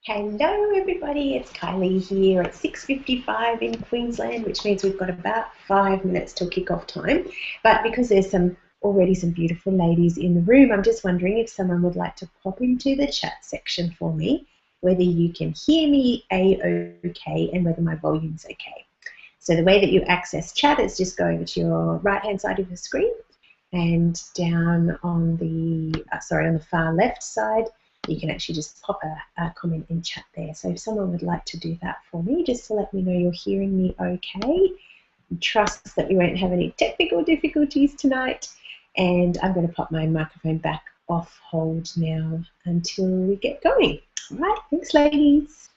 Hello everybody, it's Kylie here at 6:55 in Queensland, which means we've got about 5 minutes till kick-off time. But because there's already some beautiful ladies in the room, I'm just wondering if someone would like to pop into the chat section for me, whether you can hear me A-OK and whether my volume's okay. So the way that you access chat is just go over to your right-hand side of the screen and down on the far left side, you can actually just pop a comment in chat there. So if someone would like to do that for me, just to let me know you're hearing me okay. Trust that we won't have any technical difficulties tonight. And I'm going to pop my microphone back off hold now until we get going. All right, thanks ladies.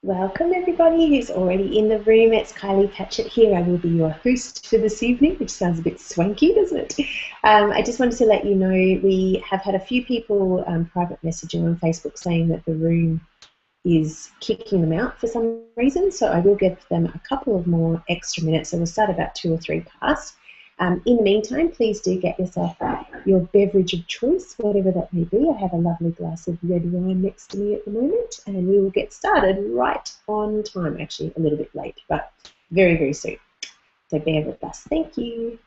Welcome everybody who's already in the room. It's Kylie Patchett here. I will be your host for this evening, which sounds a bit swanky, doesn't it? I just wanted to let you know we have had a few people private messaging on Facebook saying that the room is kicking them out for some reason, so I will give them a couple of more extra minutes. So we'll start about 2 or 3 past. In the meantime, please do get yourself your beverage of choice, whatever that may be. I have a lovely glass of red wine next to me at the moment, and we will get started right on time, actually a little bit late, but very, very soon. So bear with us. Thank you.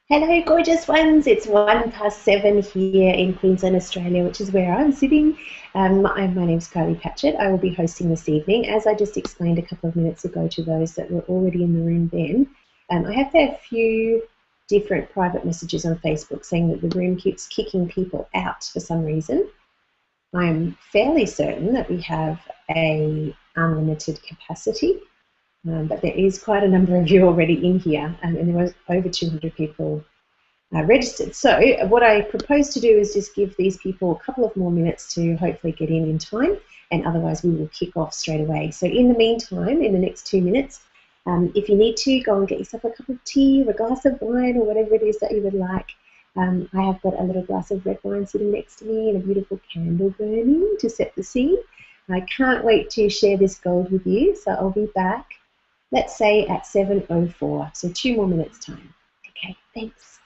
Hello, gorgeous ones. It's 7:01 here in Queensland, Australia, which is where I'm sitting. My name's Kylie Patchett. I will be hosting this evening. As I just explained a couple of minutes ago to those that were already in the room then, I have had a few different private messages on Facebook saying that the room keeps kicking people out for some reason. I'm fairly certain that we have a unlimited capacity. But there is quite a number of you already in here, and there was over 200 people registered. So what I propose to do is just give these people a couple of more minutes to hopefully get in time, and otherwise we will kick off straight away. So in the meantime, in the next 2 minutes, if you need to, go and get yourself a cup of tea or a glass of wine or whatever it is that you would like. I have got a little glass of red wine sitting next to me and a beautiful candle burning to set the scene. I can't wait to share this gold with you, so I'll be back, let's say at 7:04, so 2 more minutes time. Okay, thanks.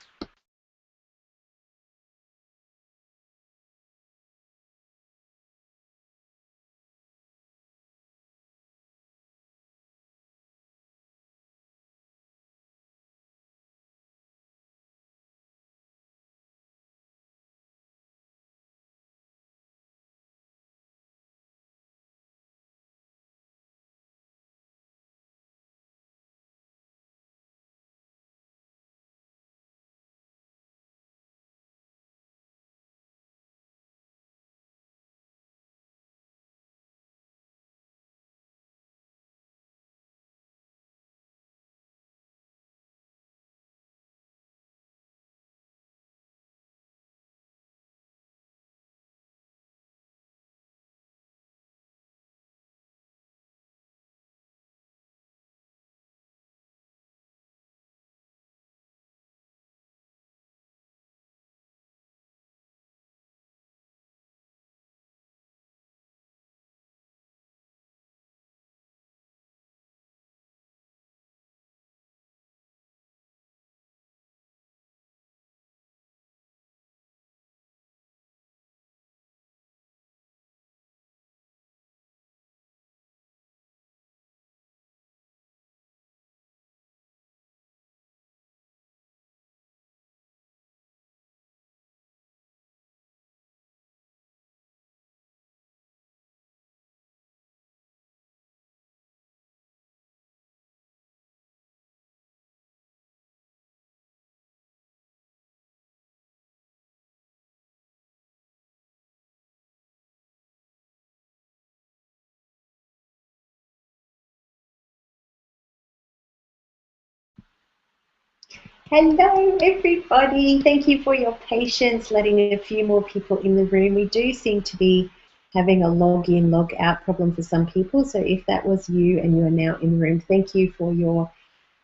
Hello, everybody. Thank you for your patience, letting a few more people in the room. We do seem to be having a log in, log out problem for some people. So if that was you and you are now in the room, thank you for your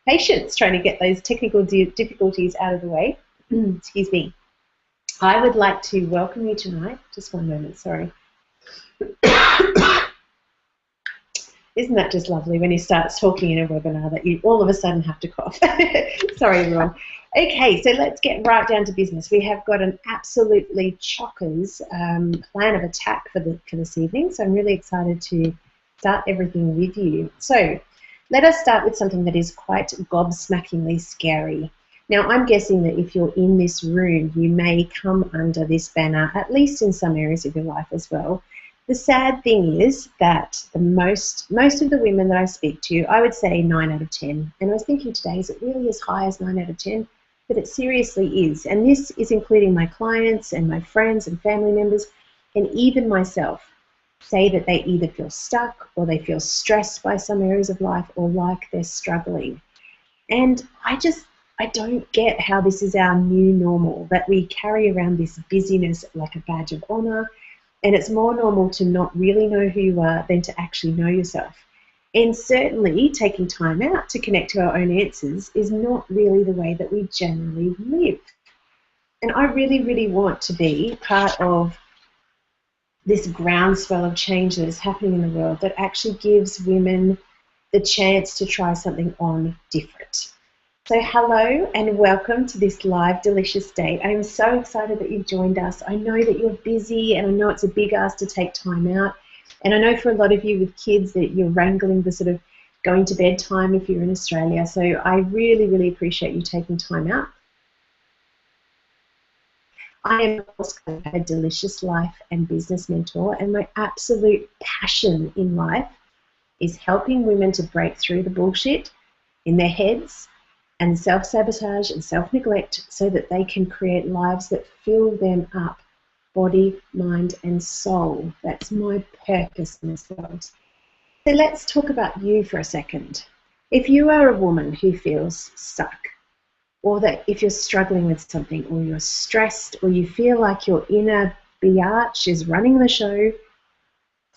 patience trying to get those technical difficulties out of the way. Excuse me. I would like to welcome you tonight. Just one moment, sorry. Isn't that just lovely when he starts talking in a webinar that you all of a sudden have to cough? Sorry, everyone. Okay, so let's get right down to business. We have got an absolutely chockers plan of attack for this evening, so I'm really excited to start everything with you. So let us start with something that is quite gobsmackingly scary. Now, I'm guessing that if you're in this room, you may come under this banner, at least in some areas of your life as well. The sad thing is that most of the women that I speak to, I would say 9 out of 10. And I was thinking today, is it really as high as 9 out of 10? But it seriously is. And this is including my clients and my friends and family members, and even myself, say that they either feel stuck or they feel stressed by some areas of life or like they're struggling. And I don't get how this is our new normal, that we carry around this busyness like a badge of honor. And it's more normal to not really know who you are than to actually know yourself. And certainly taking time out to connect to our own answers is not really the way that we generally live. And I really, really want to be part of this groundswell of change that is happening in the world that actually gives women the chance to try something on different. So hello and welcome to this live delicious date. I am so excited that you've joined us. I know that you're busy and I know it's a big ask to take time out. And I know for a lot of you with kids that you're wrangling the sort of going to bed time if you're in Australia. So I really, really appreciate you taking time out. I am also a delicious life and business mentor, and my absolute passion in life is helping women to break through the bullshit in their heads and self-sabotage and self-neglect so that they can create lives that fill them up, body, mind, and soul. That's my purpose in this world. So let's talk about you for a second. If you are a woman who feels stuck, or that if you're struggling with something, or you're stressed, or you feel like your inner biatch is running the show,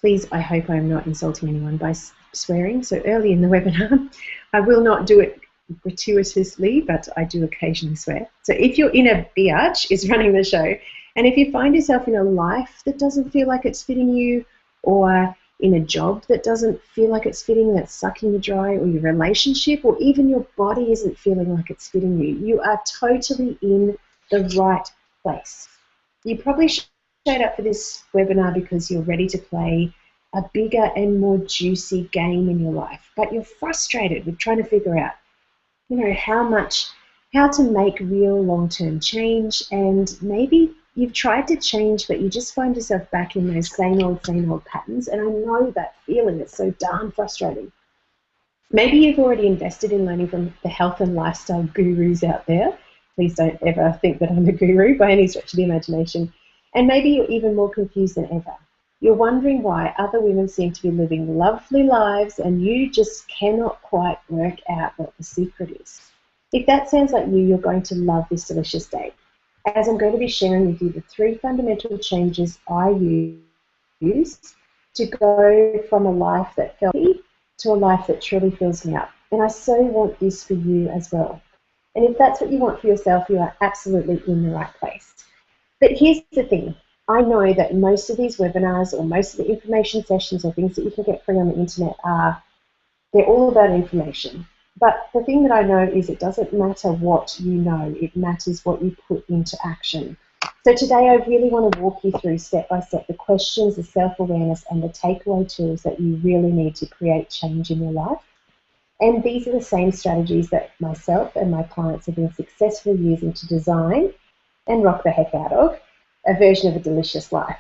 please, I hope I'm not insulting anyone by swearing so early in the webinar. I will not do it gratuitously, but I do occasionally swear. So if your inner biatch is running the show, and if you find yourself in a life that doesn't feel like it's fitting you, or in a job that doesn't feel like it's fitting, that's sucking you dry, or your relationship, or even your body isn't feeling like it's fitting you, you are totally in the right place. You probably showed up for this webinar because you're ready to play a bigger and more juicy game in your life, but you're frustrated with trying to figure out, how to make real long-term change, and maybe you've tried to change, but you just find yourself back in those same old patterns, and I know that feeling. It's so darn frustrating. Maybe you've already invested in learning from the health and lifestyle gurus out there. Please don't ever think that I'm a guru by any stretch of the imagination. And maybe you're even more confused than ever. You're wondering why other women seem to be living lovely lives and you just cannot quite work out what the secret is. If that sounds like you, you're going to love this delicious day, as I'm going to be sharing with you the 3 fundamental changes I use to go from a life that felt me to a life that truly fills me up. And I so want this for you as well. And if that's what you want for yourself, you are absolutely in the right place. But here's the thing. I know that most of these webinars or most of the information sessions or things that you can get free on the internet they're all about information. But the thing that I know is it doesn't matter what you know, it matters what you put into action. So today I really want to walk you through step by step the questions, the self-awareness and the takeaway tools that you really need to create change in your life. And these are the same strategies that myself and my clients have been successfully using to design and rock the heck out of a version of a delicious life.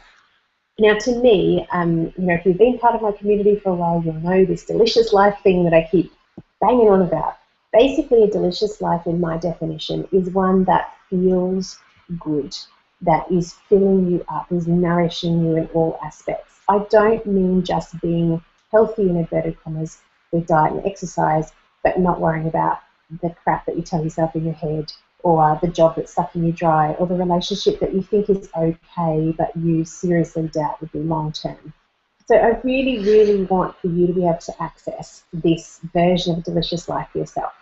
Now, to me, if you've been part of my community for a while, you'll know this delicious life thing that I keep banging on about. Basically, a delicious life, in my definition, is one that feels good, that is filling you up, is nourishing you in all aspects. I don't mean just being healthy, in inverted commas, with diet and exercise, but not worrying about the crap that you tell yourself in your head, or the job that's sucking you dry, or the relationship that you think is okay, but you seriously doubt would be long-term. So I really, really want for you to be able to access this version of a delicious life for yourself.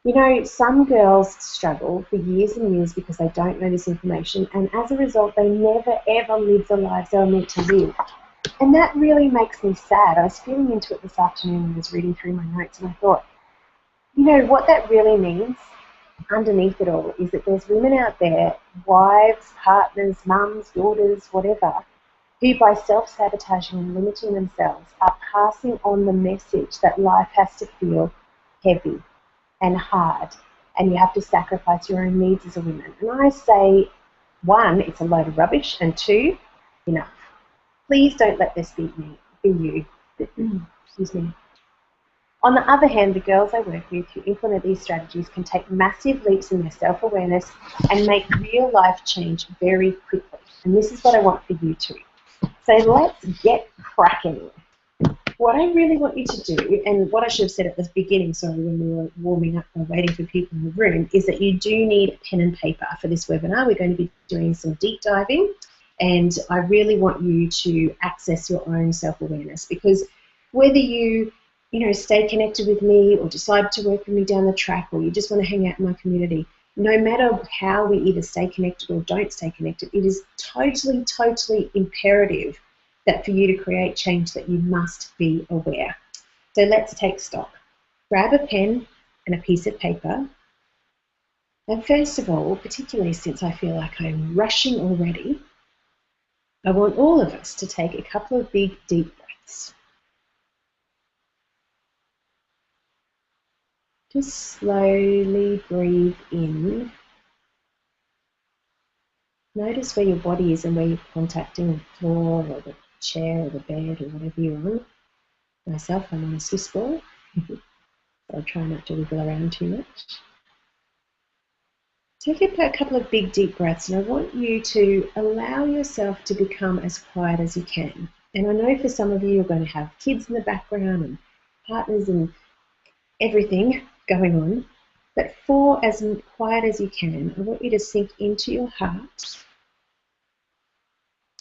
You know, some girls struggle for years and years because they don't know this information, and as a result, they never, ever live the lives they were meant to live. And that really makes me sad. I was feeling into it this afternoon and was reading through my notes, and I thought, what that really means underneath it all is that there's women out there, wives, partners, mums, daughters, whatever, who by self-sabotaging and limiting themselves are passing on the message that life has to feel heavy and hard, and you have to sacrifice your own needs as a woman. And I say, 1, it's a load of rubbish, and 2, enough. Please don't let this be you. Excuse me. On the other hand, the girls I work with who implement these strategies can take massive leaps in their self-awareness and make real life change very quickly. And this is what I want for you too. So let's get cracking. What I really want you to do, and what I should have said at the beginning, when we were warming up and waiting for people in the room, is that you do need pen and paper for this webinar. We're going to be doing some deep diving, and I really want you to access your own self-awareness, because whether you stay connected with me or decide to work with me down the track, or you just want to hang out in my community, no matter how we either stay connected or don't stay connected, it is totally, totally imperative that for you to create change that you must be aware. So let's take stock. Grab a pen and a piece of paper. And first of all, particularly since I feel like I'm rushing already, I want all of us to take a couple of big, deep breaths. Just slowly breathe in Notice where your body is and where you're contacting the floor or the chair or the bed or whatever you're on. Myself, I'm on a Swiss ball, so I try not to wiggle around too much. Take a couple of big deep breaths, and I want you to allow yourself to become as quiet as you can. And I know for some of you, you're going to have kids in the background and partners and everything going on. But for as quiet as you can, I want you to sink into your heart.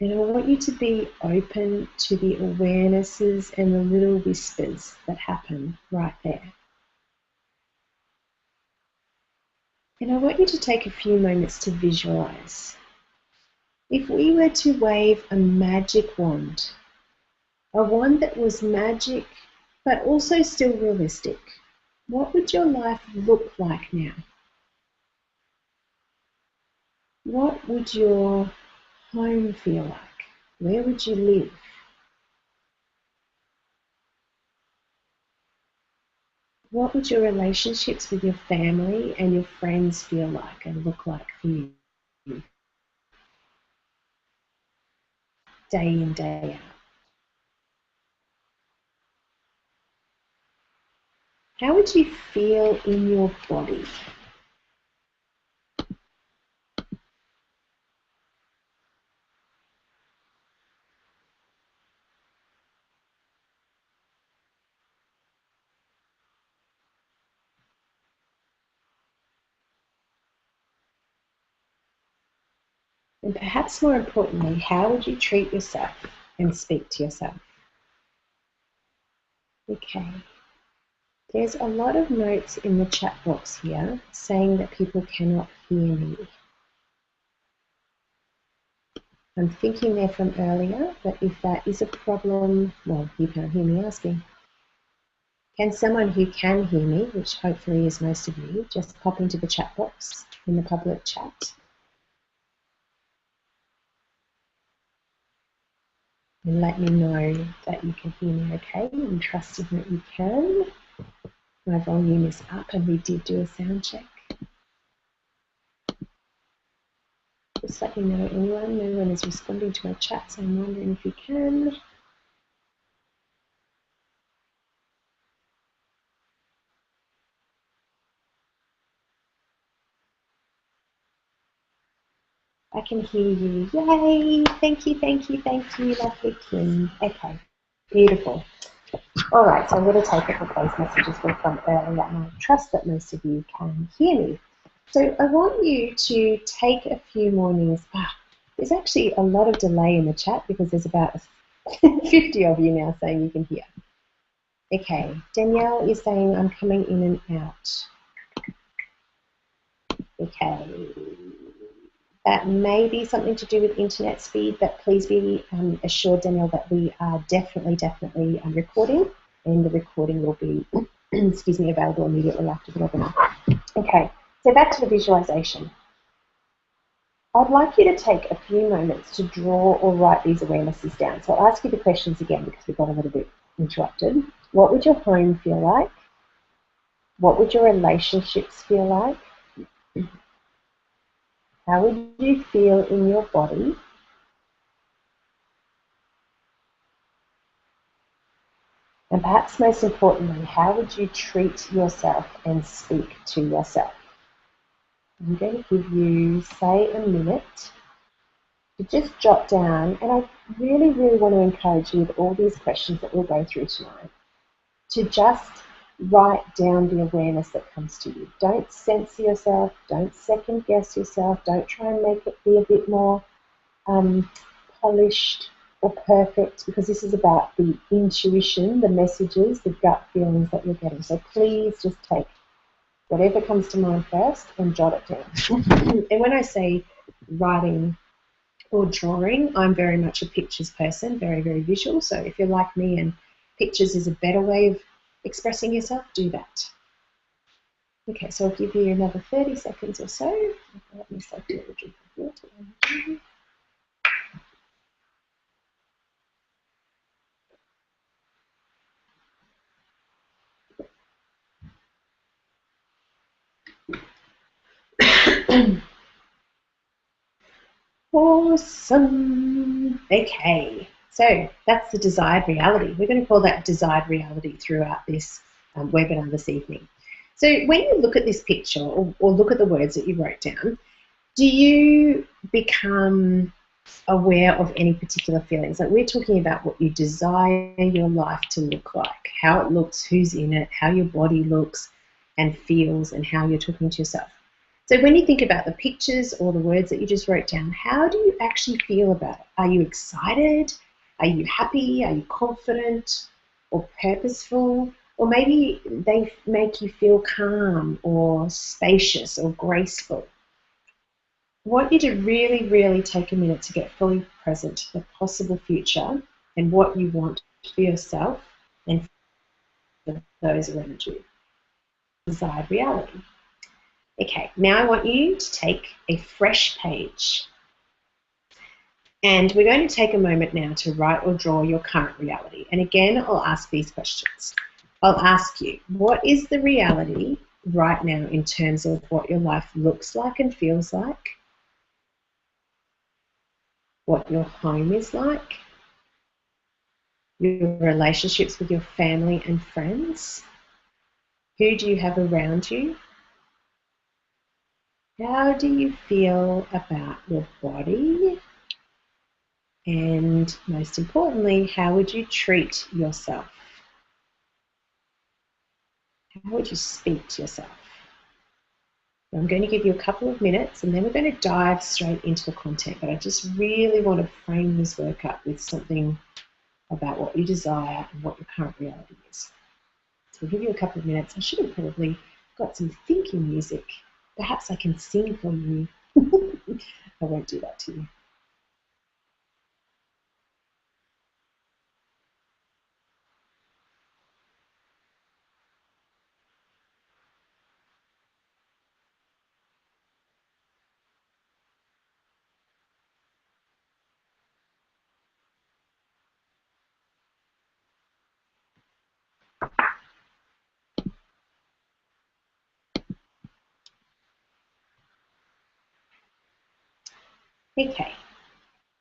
And I want you to be open to the awarenesses and the little whispers that happen right there. And I want you to take a few moments to visualize. If we were to wave a magic wand, a wand that was magic but also still realistic, what would your life look like now? What would your home feel like? Where would you live? What would your relationships with your family and your friends feel like and look like for you? Day in, day out. How would you feel in your body? And perhaps more importantly, how would you treat yourself and speak to yourself? Okay. There's a lot of notes in the chat box here saying that people cannot hear me. I'm thinking there from earlier that if that is a problem, well, you can't hear me asking. Can someone who can hear me, which hopefully is most of you, just pop into the chat box in the public chat and let me know that you can hear me okay. I'm trusting that you can. My volume is up and we did do a sound check. Just let me know anyone. No one is responding to our chat, so I'm wondering if you can. I can hear you. Yay! Thank you, thank you, thank you, lovely Kim. Okay, beautiful. All right, so I'm going to take up what those messages were from earlier, and I trust that most of you can hear me. So I want you to take a few mornings. There's actually a lot of delay in the chat because there's about 50 of you now saying you can hear. Okay, Danielle is saying I'm coming in and out. Okay, that may be something to do with internet speed, but please be assured, Danielle, that we are definitely recording, and the recording will be, excuse me, available immediately after the webinar. Okay, so back to the visualization. I'd like you to take a few moments to draw or write these awarenesses down. So I'll ask you the questions again because we got a little bit interrupted. What would your home feel like? What would your relationships feel like? How would you feel in your body? And perhaps most importantly, how would you treat yourself and speak to yourself? I'm going to give you, say, a minute to just jot down, and I really want to encourage you with all these questions that we'll go through tonight, to just write down the awareness that comes to you. Don't censor yourself, don't second guess yourself, don't try and make it be a bit more polished or perfect, because this is about the intuition, the messages, the gut feelings that you're getting. So please just take whatever comes to mind first and jot it down. And when I say writing or drawing, I'm very much a pictures person, very visual. So if you're like me and pictures is a better way of expressing yourself, do that. Okay, so I'll give you another 30 seconds or so. Let me select a drink of water. Awesome. Okay, so that's the desired reality. We're going to call that desired reality throughout this webinar this evening. So when you look at this picture or look at the words that you wrote down, do you become aware of any particular feelings? Like, we're talking about what you desire your life to look like, how it looks, who's in it, how your body looks and feels, and how you're talking to yourself. So when you think about the pictures or the words that you just wrote down, how do you actually feel about it? Are you excited? Are you happy? Are you confident or purposeful? Or maybe they make you feel calm or spacious or graceful. I want you to really, really take a minute to get fully present to the possible future and what you want for yourself and for those around you. Desired reality. Okay, now I want you to take a fresh page. And we're going to take a moment now to write or draw your current reality. And again, I'll ask these questions. I'll ask you, what is the reality right now in terms of what your life looks like and feels like? What your home is like? Your relationships with your family and friends? Who do you have around you? How do you feel about your body? And most importantly, how would you treat yourself? How would you speak to yourself? I'm going to give you a couple of minutes and then we're going to dive straight into the content, but I just really want to frame this work up with something about what you desire and what your current reality is. So I'll give you a couple of minutes. I should have probably got some thinking music. Perhaps I can sing for you. I won't do that to you. Okay.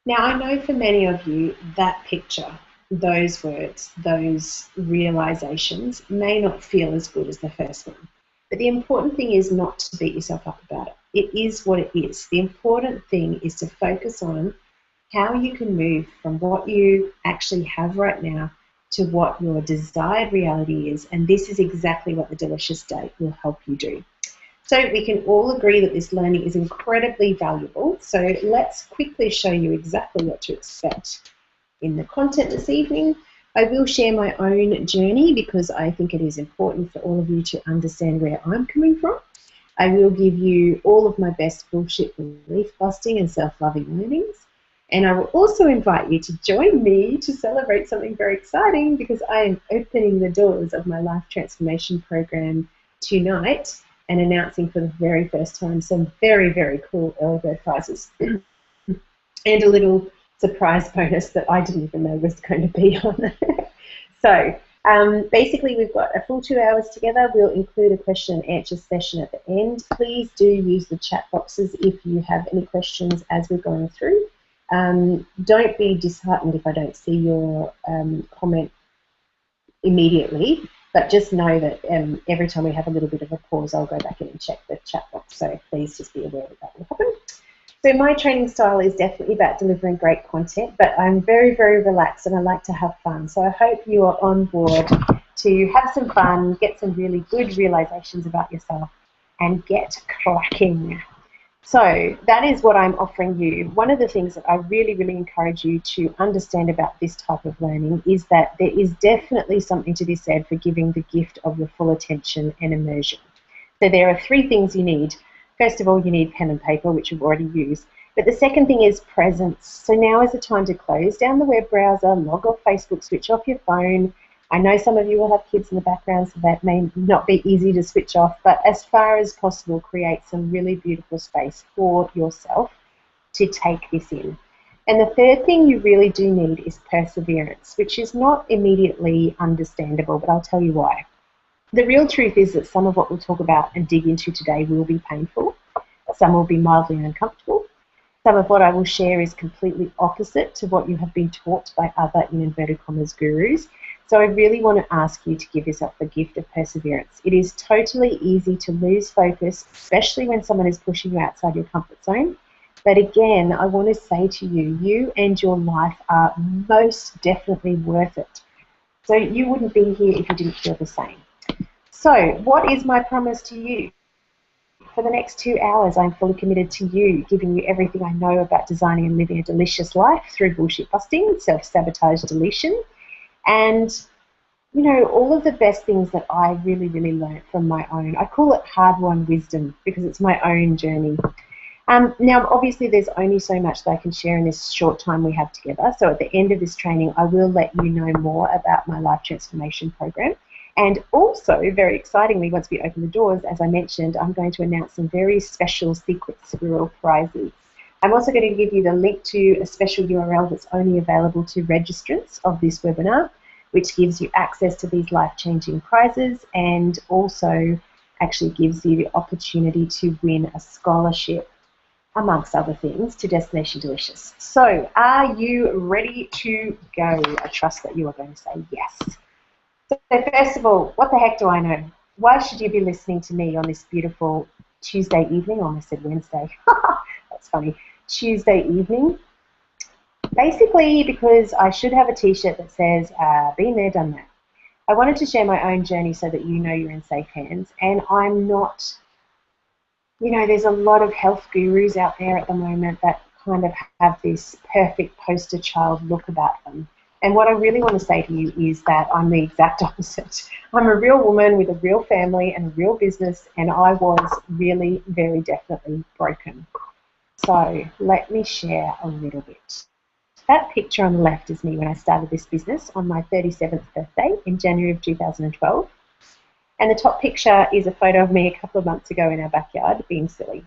Now, I know for many of you that picture, those words, those realizations may not feel as good as the first one. But the important thing is not to beat yourself up about it. It is what it is. The important thing is to focus on how you can move from what you actually have right now to what your desired reality is. And this is exactly what the Delicious Date will help you do. So we can all agree that this learning is incredibly valuable. So let's quickly show you exactly what to expect in the content this evening. I will share my own journey because I think it is important for all of you to understand where I'm coming from. I will give you all of my best bullshit belief busting and self-loving learnings. And I will also invite you to join me to celebrate something very exciting because I am opening the doors of my Life Transformation Program tonight and announcing for the very first time some very, very cool early bird prizes and a little surprise bonus that I didn't even know was going to be on there. So basically we've got a full 2 hours together. We'll include a question and answer session at the end. Please do use the chat boxes if you have any questions as we're going through. Don't be disheartened if I don't see your comment immediately. But just know that every time we have a little bit of a pause, I'll go back in and check the chat box. So please just be aware that that will happen. So my training style is definitely about delivering great content, but I'm very, very relaxed and I like to have fun. So I hope you are on board to have some fun, get some really good realizations about yourself, and get cracking. So that is what I'm offering you. One of the things that I really, really encourage you to understand about this type of learning is that there is definitely something to be said for giving the gift of your full attention and immersion. So there are 3 things you need. First of all, you need pen and paper, which you've already used. But the second thing is presence. So now is the time to close down the web browser, log off Facebook, switch off your phone. I know some of you will have kids in the background, so that may not be easy to switch off, but as far as possible, create some really beautiful space for yourself to take this in. And the third thing you really do need is perseverance, which is not immediately understandable, but I'll tell you why. The real truth is that some of what we'll talk about and dig into today will be painful. Some will be mildly uncomfortable. Some of what I will share is completely opposite to what you have been taught by other, in inverted commas, gurus. So I really want to ask you to give yourself the gift of perseverance. It is totally easy to lose focus, especially when someone is pushing you outside your comfort zone. But again, I want to say to you, you and your life are most definitely worth it. So you wouldn't be here if you didn't feel the same. So what is my promise to you? For the next 2 hours, I'm fully committed to you, giving you everything I know about designing and living a delicious life through bullshit busting, self-sabotage, deletion, and, you know, all of the best things that I really, really learned from my own. I call it hard-won wisdom because it's my own journey. Now, obviously, there's only so much that I can share in this short time we have together. So at the end of this training, I will let you know more about my life transformation program. And also, very excitingly, once we open the doors, as I mentioned, I'm going to announce some very special secret squirrel prizes. I'm also going to give you the link to a special URL that's only available to registrants of this webinar, which gives you access to these life-changing prizes and also actually gives you the opportunity to win a scholarship, amongst other things, to Destination Delicious. So, are you ready to go? I trust that you are going to say yes. So first of all, what the heck do I know? Why should you be listening to me on this beautiful Tuesday evening? I almost said Wednesday. That's funny. Tuesday evening. Basically because I should have a t-shirt that says, been there, done that. I wanted to share my own journey so that you know you're in safe hands. And I'm not, you know, there's a lot of health gurus out there at the moment that kind of have this perfect poster child look about them. And what I really want to say to you is that I'm the exact opposite. I'm a real woman with a real family and a real business, and I was really, very definitely broken. So let me share a little bit. That picture on the left is me when I started this business on my 37th birthday in January of 2012. And the top picture is a photo of me a couple of months ago in our backyard being silly.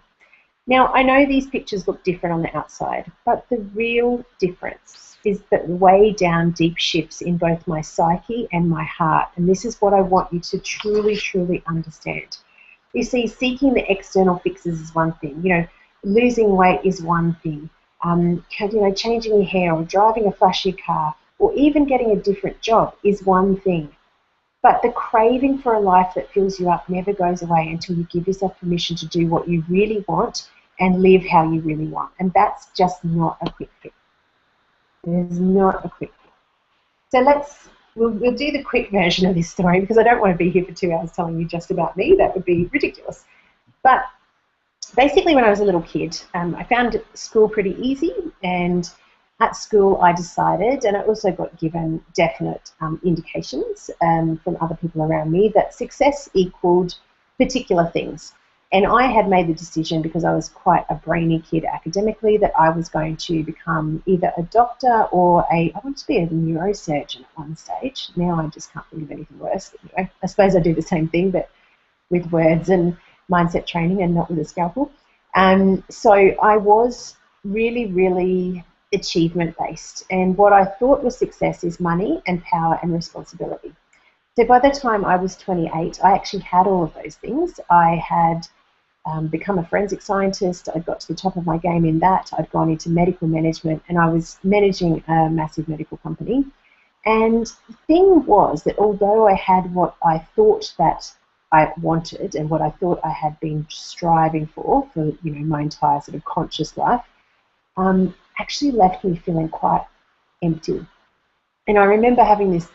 Now, I know these pictures look different on the outside, but the real difference is that way down deep shifts in both my psyche and my heart. And this is what I want you to truly, truly understand. You see, seeking the external fixes is one thing. You know, losing weight is one thing. You know, changing your hair or driving a flashy car or even getting a different job is one thing. But the craving for a life that fills you up never goes away until you give yourself permission to do what you really want and live how you really want. And that's just not a quick fix. It is not a quick fix. So we'll do the quick version of this story because I don't want to be here for 2 hours telling you just about me. That would be ridiculous. But basically when I was a little kid, I found school pretty easy, and at school I decided, and I also got given definite indications from other people around me, that success equaled particular things. And I had made the decision, because I was quite a brainy kid academically, that I was going to become either a doctor or I wanted to be a neurosurgeon at one stage. Now I just can't think of anything worse. But, you know, I suppose I do the same thing, but with words and mindset training and not with a scalpel. So I was really, really achievement-based. And what I thought was success is money and power and responsibility. So by the time I was 28, I actually had all of those things. I had become a forensic scientist. I'd got to the top of my game in that. I'd gone into medical management, and I was managing a massive medical company. And the thing was that although I had what I thought that I wanted and what I thought I had been striving for, you know, my entire sort of conscious life, actually left me feeling quite empty. And I remember having this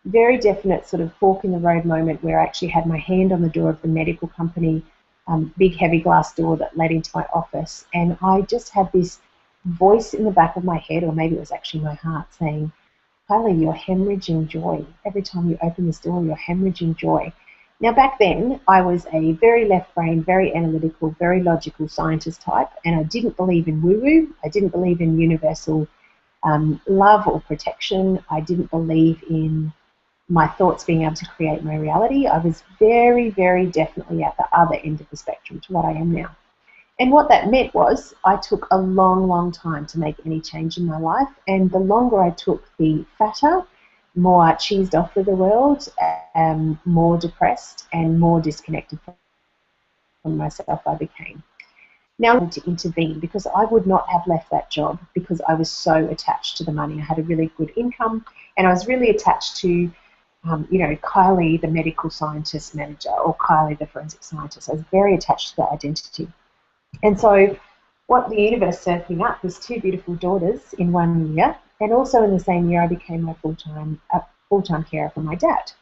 very definite sort of fork in the road moment where I actually had my hand on the door of the medical company, big heavy glass door that led into my office, and I just had this voice in the back of my head, or maybe it was actually my heart, saying, Kylie, you're hemorrhaging joy. Every time you open this door, you're hemorrhaging joy. Now, back then, I was a very left brain, very analytical, very logical scientist type, and I didn't believe in woo-woo. I didn't believe in universal love or protection. I didn't believe in my thoughts being able to create my reality. I was very, very definitely at the other end of the spectrum to what I am now. And what that meant was I took a long, long time to make any change in my life, and the longer I took, the fatter, more cheesed off with the world, more depressed and more disconnected from myself I became. Now I want to intervene because I would not have left that job because I was so attached to the money. I had a really good income and I was really attached to, you know, Kylie, the medical scientist manager, or Kylie, the forensic scientist. I was very attached to that identity. And so what the universe served me up was 2 beautiful daughters in 1 year, and also in the same year I became my full-time carer for my dad.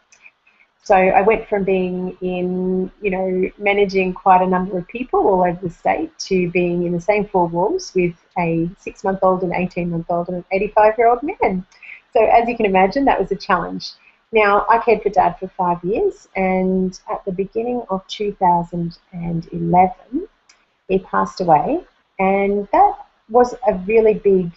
So I went from being in, you know, managing quite a number of people all over the state to being in the same 4 walls with a 6-month-old, an 18-month-old, and an 85-year-old man. So as you can imagine, that was a challenge. Now, I cared for Dad for 5 years, and at the beginning of 2011, he passed away, and that was a really big,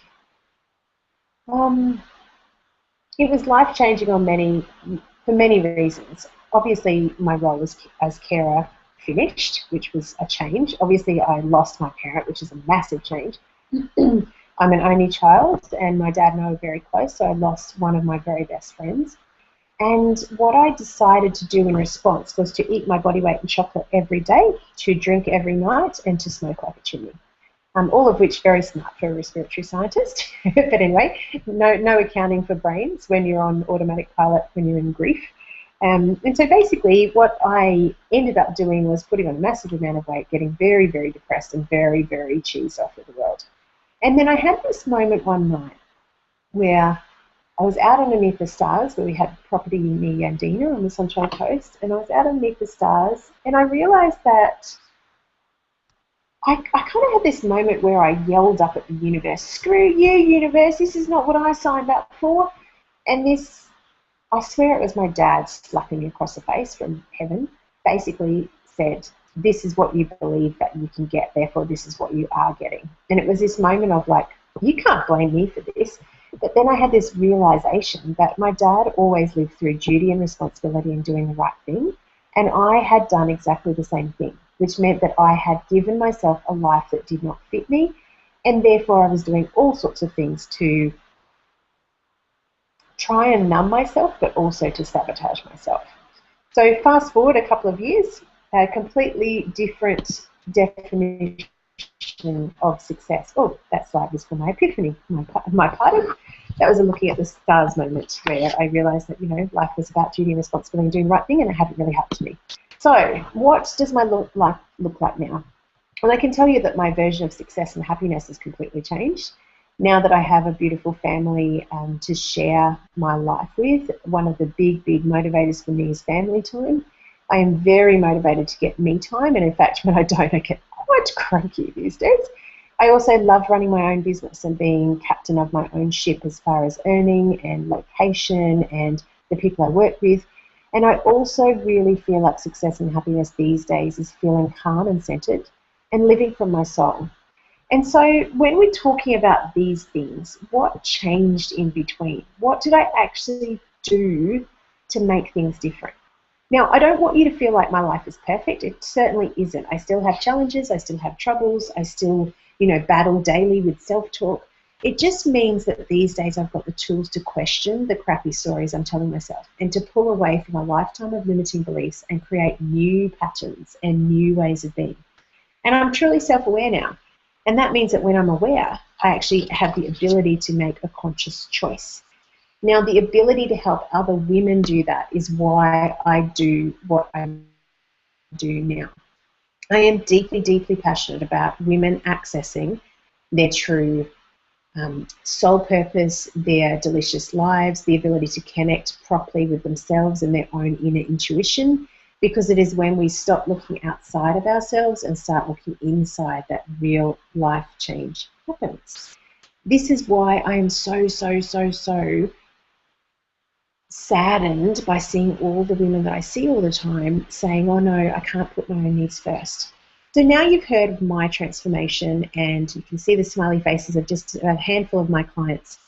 it was life-changing for many reasons. Obviously, my role as carer finished, which was a change. Obviously, I lost my parent, which is a massive change. I'm an only child, and my dad and I were very close, so I lost one of my very best friends. And what I decided to do in response was to eat my body weight in chocolate every day, to drink every night, and to smoke like a chimney. All of which very smart for a respiratory scientist. But anyway, no accounting for brains when you're on automatic pilot when you're in grief. And so basically what I ended up doing was putting on a massive amount of weight, getting very, very depressed and very, very cheesed off with the world. And then I had this moment one night where I was out underneath the stars, where we had property near Yandina on the Sunshine Coast, and I was out underneath the stars, and I realised that I kind of had this moment where I yelled up at the universe, "Screw you, universe, this is not what I signed up for." And this, I swear it was my dad slapping me across the face from heaven, basically said, "This is what you believe that you can get, therefore this is what you are getting." And it was this moment of like, you can't blame me for this. But then I had this realisation that my dad always lived through duty and responsibility and doing the right thing. And I had done exactly the same thing, which meant that I had given myself a life that did not fit me. And therefore I was doing all sorts of things to try and numb myself, but also to sabotage myself. So fast forward a couple of years, a completely different definition of success. Oh, that slide was for my epiphany, my party. That was a looking at the stars moment where I realised that, you know, life was about duty and responsibility and doing the right thing, and it hadn't really happened to me. So what does my life look like now? Well, I can tell you that my version of success and happiness has completely changed. Now that I have a beautiful family to share my life with, one of the big, big motivators for me is family time. I am very motivated to get me time, and in fact, when I don't, I get quite cranky these days. I also love running my own business and being captain of my own ship as far as earning and location and the people I work with. And I also really feel like success and happiness these days is feeling calm and centered and living from my soul. And so when we're talking about these things, what changed in between? What did I actually do to make things different? Now, I don't want you to feel like my life is perfect. It certainly isn't. I still have challenges. I still have troubles. I still, you know, battle daily with self-talk. It just means that these days I've got the tools to question the crappy stories I'm telling myself and to pull away from a lifetime of limiting beliefs and create new patterns and new ways of being. And I'm truly self-aware now. And that means that when I'm aware, I actually have the ability to make a conscious choice. Now, the ability to help other women do that is why I do what I do now. I am deeply, deeply passionate about women accessing their true soul purpose, their delicious lives, the ability to connect properly with themselves and their own inner intuition, because it is when we stop looking outside of ourselves and start looking inside that real life change happens. This is why I am so saddened by seeing all the women that I see all the time saying, "Oh no, I can't put my own needs first." So now you've heard of my transformation and you can see the smiley faces of just a handful of my clients.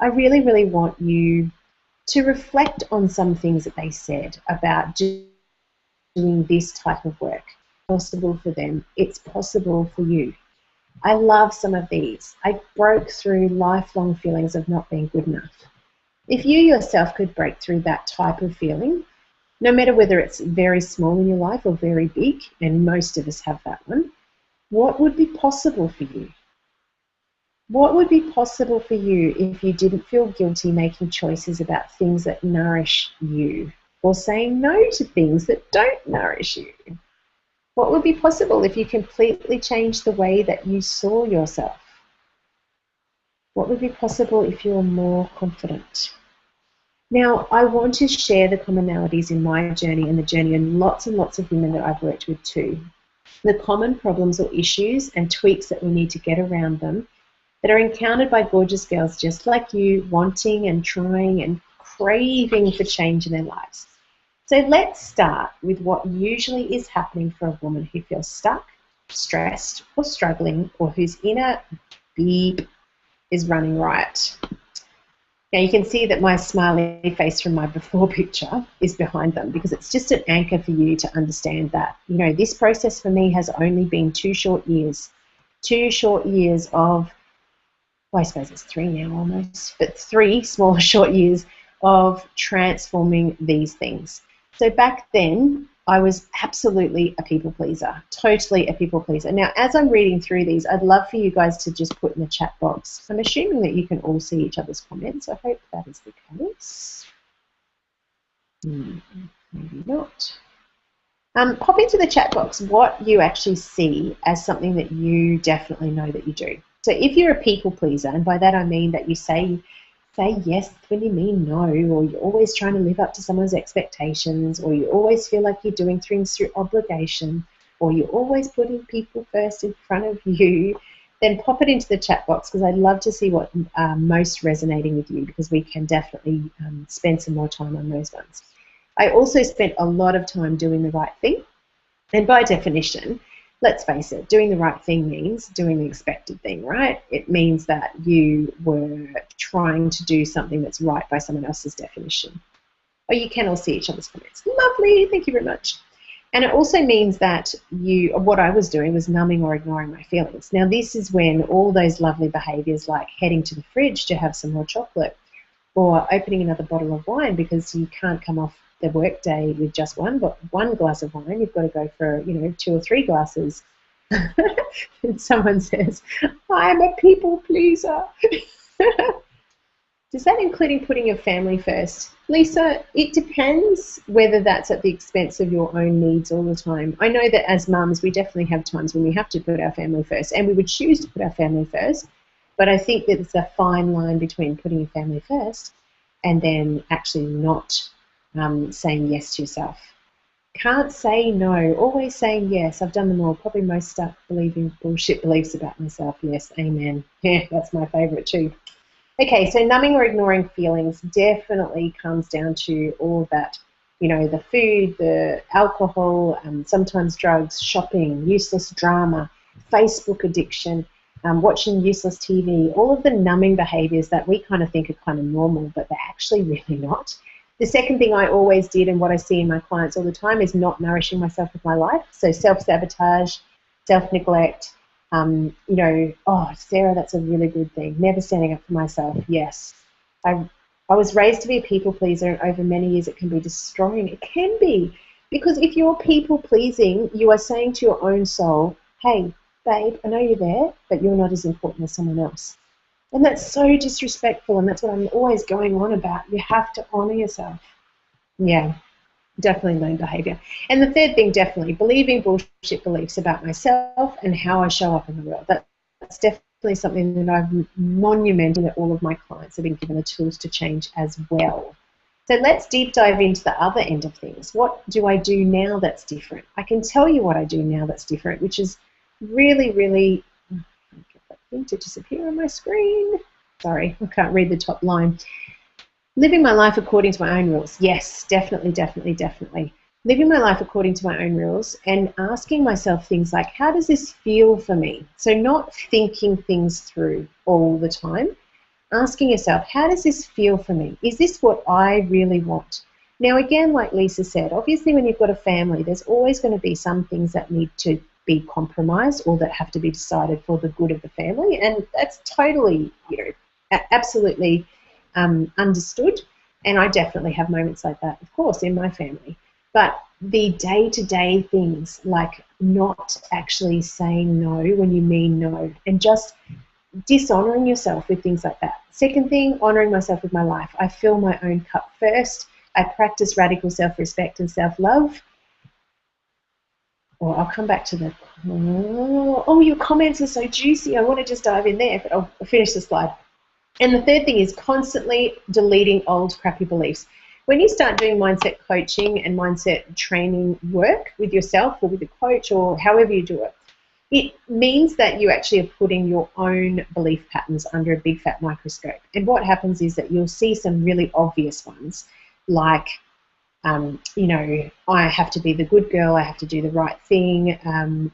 I really, really want you to reflect on some things that they said about doing this type of work. It's possible for them. It's possible for you. I love some of these. I broke through lifelong feelings of not being good enough. If you yourself could break through that type of feeling, no matter whether it's very small in your life or very big, and most of us have that one, what would be possible for you? What would be possible for you if you didn't feel guilty making choices about things that nourish you, or saying no to things that don't nourish you? What would be possible if you completely changed the way that you saw yourself? What would be possible if you were more confident? Now, I want to share the commonalities in my journey and the journey of lots and lots of women that I've worked with too. The common problems or issues and tweaks that we need to get around them that are encountered by gorgeous girls just like you, wanting and trying and craving for change in their lives. So let's start with what usually is happening for a woman who feels stuck, stressed, or struggling, or whose inner beep is running riot. Now you can see that my smiley face from my before picture is behind them, because it's just an anchor for you to understand that, you know, this process for me has only been 2 short years. 2 short years of, well, I suppose it's 3 now almost, but 3 small short years of transforming these things. So back then, I was absolutely a people pleaser, totally a people pleaser. Now, as I'm reading through these, I'd love for you guys to just put in the chat box. I'm assuming that you can all see each other's comments. I hope that is the case. Maybe not. Pop into the chat box what you actually see as something that you definitely know that you do. So if you're a people pleaser, and by that I mean that you say yes when you mean no, or you're always trying to live up to someone's expectations, or you always feel like you're doing things through obligation, or you're always putting people first in front of you, then pop it into the chat box, because I'd love to see what most resonating with you, because we can definitely spend some more time on those ones. I also spent a lot of time doing the right thing, and by definition, let's face it, doing the right thing means doing the expected thing, right? It means that you were trying to do something that's right by someone else's definition. Oh, you can all see each other's comments. Lovely, thank you very much. And it also means that what I was doing was numbing or ignoring my feelings. Now, this is when all those lovely behaviours like heading to the fridge to have some more chocolate, or opening another bottle of wine because you can't come off the work day with just one glass of wine. You've got to go for 2 or 3 glasses. And someone says, I'm a people pleaser. Does that include putting your family first? Lisa, it depends whether that's at the expense of your own needs all the time. I know that as mums, we definitely have times when we have to put our family first, and we would choose to put our family first, but I think that it's a fine line between putting your family first and then actually not saying yes to yourself. Can't say no, always saying yes. I've done them all. Probably most stuck believing bullshit beliefs about myself. Yes, amen. Yeah, that's my favourite too. Okay, so numbing or ignoring feelings definitely comes down to all of that. You know, the food, the alcohol, sometimes drugs, shopping, useless drama, Facebook addiction, watching useless TV, all of the numbing behaviours that we kind of think are kind of normal, but they're actually really not. The second thing I always did, and what I see in my clients all the time, is not nourishing myself with my life. So self-sabotage, self-neglect, oh, Sarah, that's a really good thing. Never standing up for myself. Yes. I was raised to be a people pleaser, and over many years it can be destroying. It can be. Because if you're people pleasing, you are saying to your own soul, hey, babe, I know you're there, but you're not as important as someone else. And that's so disrespectful, and that's what I'm always going on about. You have to honour yourself. Yeah, definitely learned behaviour. And the third thing, definitely, believing bullshit beliefs about myself and how I show up in the world. That's definitely something that I've monumented, that all of my clients have been given the tools to change as well. So let's deep dive into the other end of things. What do I do now that's different? I can tell you what I do now that's different, which is really, really... to disappear on my screen. Sorry, I can't read the top line. Living my life according to my own rules. Yes, definitely, definitely, definitely. Living my life according to my own rules and asking myself things like, how does this feel for me? So not thinking things through all the time. Asking yourself, how does this feel for me? Is this what I really want? Now, again, like Lisa said, obviously when you've got a family, there's always going to be some things that need to be compromised or that have to be decided for the good of the family, and that's totally, absolutely understood. And I definitely have moments like that, of course, in my family. But the day-to-day things like not actually saying no when you mean no, and just dishonoring yourself with things like that. Second thing, honoring myself with my life. I fill my own cup first. I practice radical self-respect and self-love. Well, I'll come back to the... Oh, your comments are so juicy. I want to just dive in there, but I'll finish the slide. And the third thing is constantly deleting old crappy beliefs. When you start doing mindset coaching and mindset training work with yourself or with a coach or however you do it, it means that you actually are putting your own belief patterns under a big fat microscope. And what happens is that you'll see some really obvious ones, like, you know, I have to be the good girl, I have to do the right thing,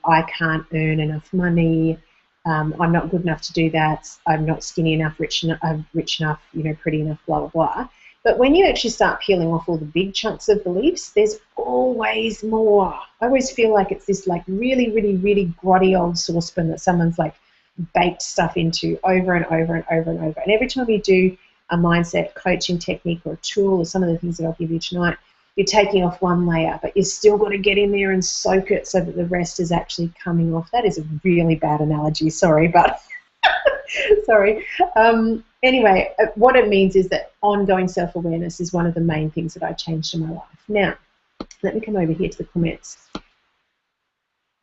I can't earn enough money, I'm not good enough to do that, I'm not skinny enough, rich enough, you know, pretty enough, blah, blah, blah. But when you actually start peeling off all the big chunks of beliefs, there's always more. I always feel like it's this like really, really, really grotty old saucepan that someone's like baked stuff into over and over and over and over. And every time you do a mindset coaching technique or a tool or some of the things that I'll give you tonight, you're taking off one layer, but you've still got to get in there and soak it so that the rest is actually coming off. That is a really bad analogy, sorry, but sorry. Anyway, what it means is that ongoing self-awareness is one of the main things that I changed in my life. Now, let me come over here to the comments.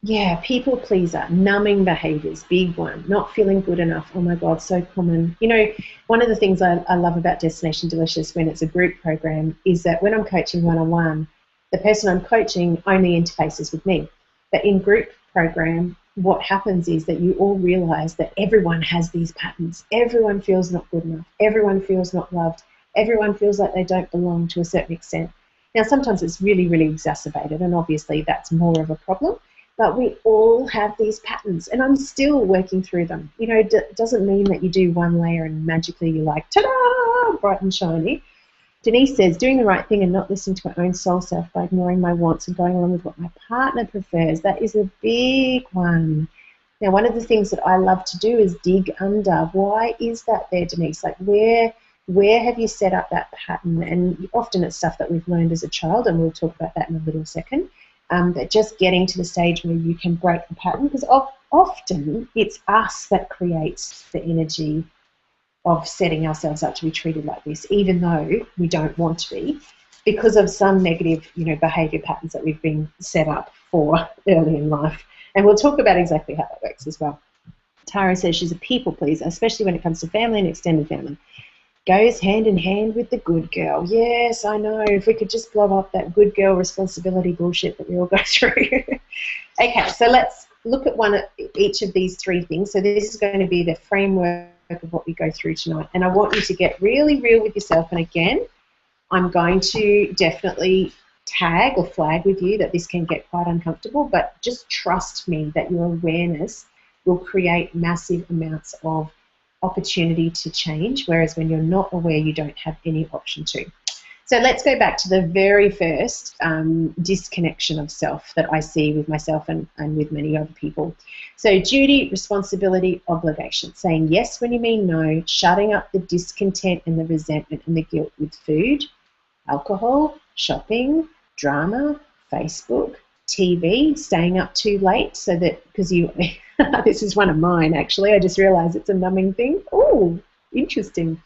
Yeah, people pleaser, numbing behaviors, big one, not feeling good enough. Oh my God, so common. You know, one of the things I love about Destination Delicious when it's a group program is that when I'm coaching one-on-one, the person I'm coaching only interfaces with me. But in group program, what happens is that you all realize that everyone has these patterns. Everyone feels not good enough. Everyone feels not loved. Everyone feels like they don't belong to a certain extent. Now, sometimes it's really, really exacerbated, and obviously that's more of a problem. But we all have these patterns, and I'm still working through them. You know, it doesn't mean that you do one layer and magically you're like, ta-da, bright and shiny. Denise says, doing the right thing and not listening to my own soul self by ignoring my wants and going along with what my partner prefers. That is a big one. Now, one of the things that I love to do is dig under. Why is that there, Denise? Like, where have you set up that pattern? And often it's stuff that we've learned as a child, and we'll talk about that in a little second. But just getting to the stage where you can break the pattern, because often it's us that creates the energy of setting ourselves up to be treated like this, even though we don't want to be, because of some negative, you know, behaviour patterns that we've been set up for early in life. And we'll talk about exactly how that works as well. Tara says she's a people pleaser, especially when it comes to family and extended family. Goes hand in hand with the good girl. Yes, I know. If we could just blow up that good girl responsibility bullshit that we all go through. Okay, so let's look at each of these three things. So this is going to be the framework of what we go through tonight. And I want you to get really real with yourself. And again, I'm going to definitely tag or flag with you that this can get quite uncomfortable, but just trust me that your awareness will create massive amounts of opportunity to change, whereas when you're not aware, you don't have any option to. So let's go back to the very first disconnection of self that I see with myself and with many other people. So duty, responsibility, obligation. Saying yes when you mean no, shutting up the discontent and the resentment and the guilt with food, alcohol, shopping, drama, Facebook, TV, staying up too late so that, because you, this is one of mine actually, I just realised it's a numbing thing. Oh, interesting.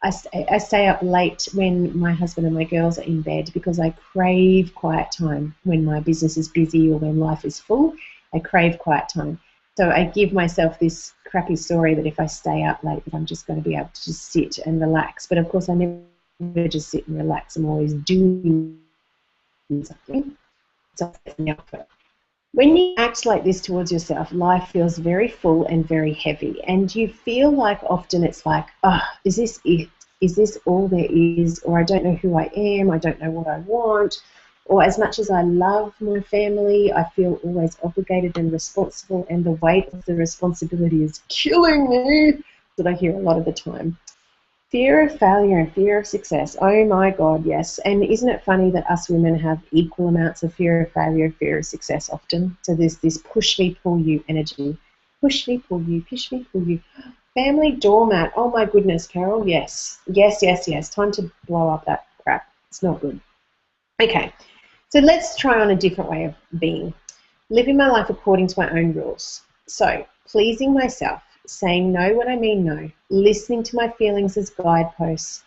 I stay up late when my husband and my girls are in bed because I crave quiet time. When my business is busy or when life is full, I crave quiet time. So I give myself this crappy story that if I stay up late that I'm just going to be able to just sit and relax. But of course I never just sit and relax. I'm always doing something. So when you act like this towards yourself, life feels very full and very heavy, and you feel like often it's like, oh, is this it? Is this all there is? Or I don't know who I am, I don't know what I want, or as much as I love my family, I feel always obligated and responsible, and the weight of the responsibility is killing me. That I hear a lot of the time. Fear of failure and fear of success. Oh my God, yes. And isn't it funny that us women have equal amounts of fear of failure and fear of success often? So there's this push me, pull you energy. Push me, pull you, push me, pull you. Family doormat. Oh my goodness, Carol. Yes. Yes, yes, yes. Time to blow up that crap. It's not good. Okay. So let's try on a different way of being. living my life according to my own rules. So, pleasing myself, saying no when I mean no, listening to my feelings as guideposts,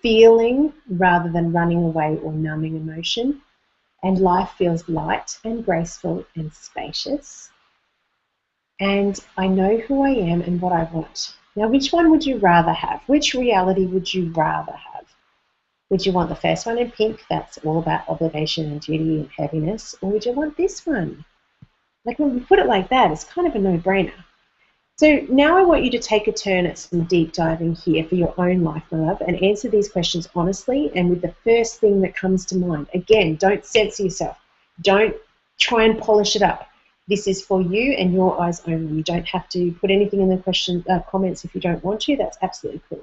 feeling rather than running away or numbing emotion, and life feels light and graceful and spacious. And I know who I am and what I want. Now, which one would you rather have? Which reality would you rather have? Would you want the first one in pink, that's all about obligation and duty and heaviness, or would you want this one? Like, when we put it like that, it's kind of a no-brainer. So now I want you to take a turn at some deep diving here for your own life, my love, and answer these questions honestly and with the first thing that comes to mind. Again, don't censor yourself. Don't try and polish it up. This is for you and your eyes only. You don't have to put anything in the comments if you don't want to. That's absolutely cool.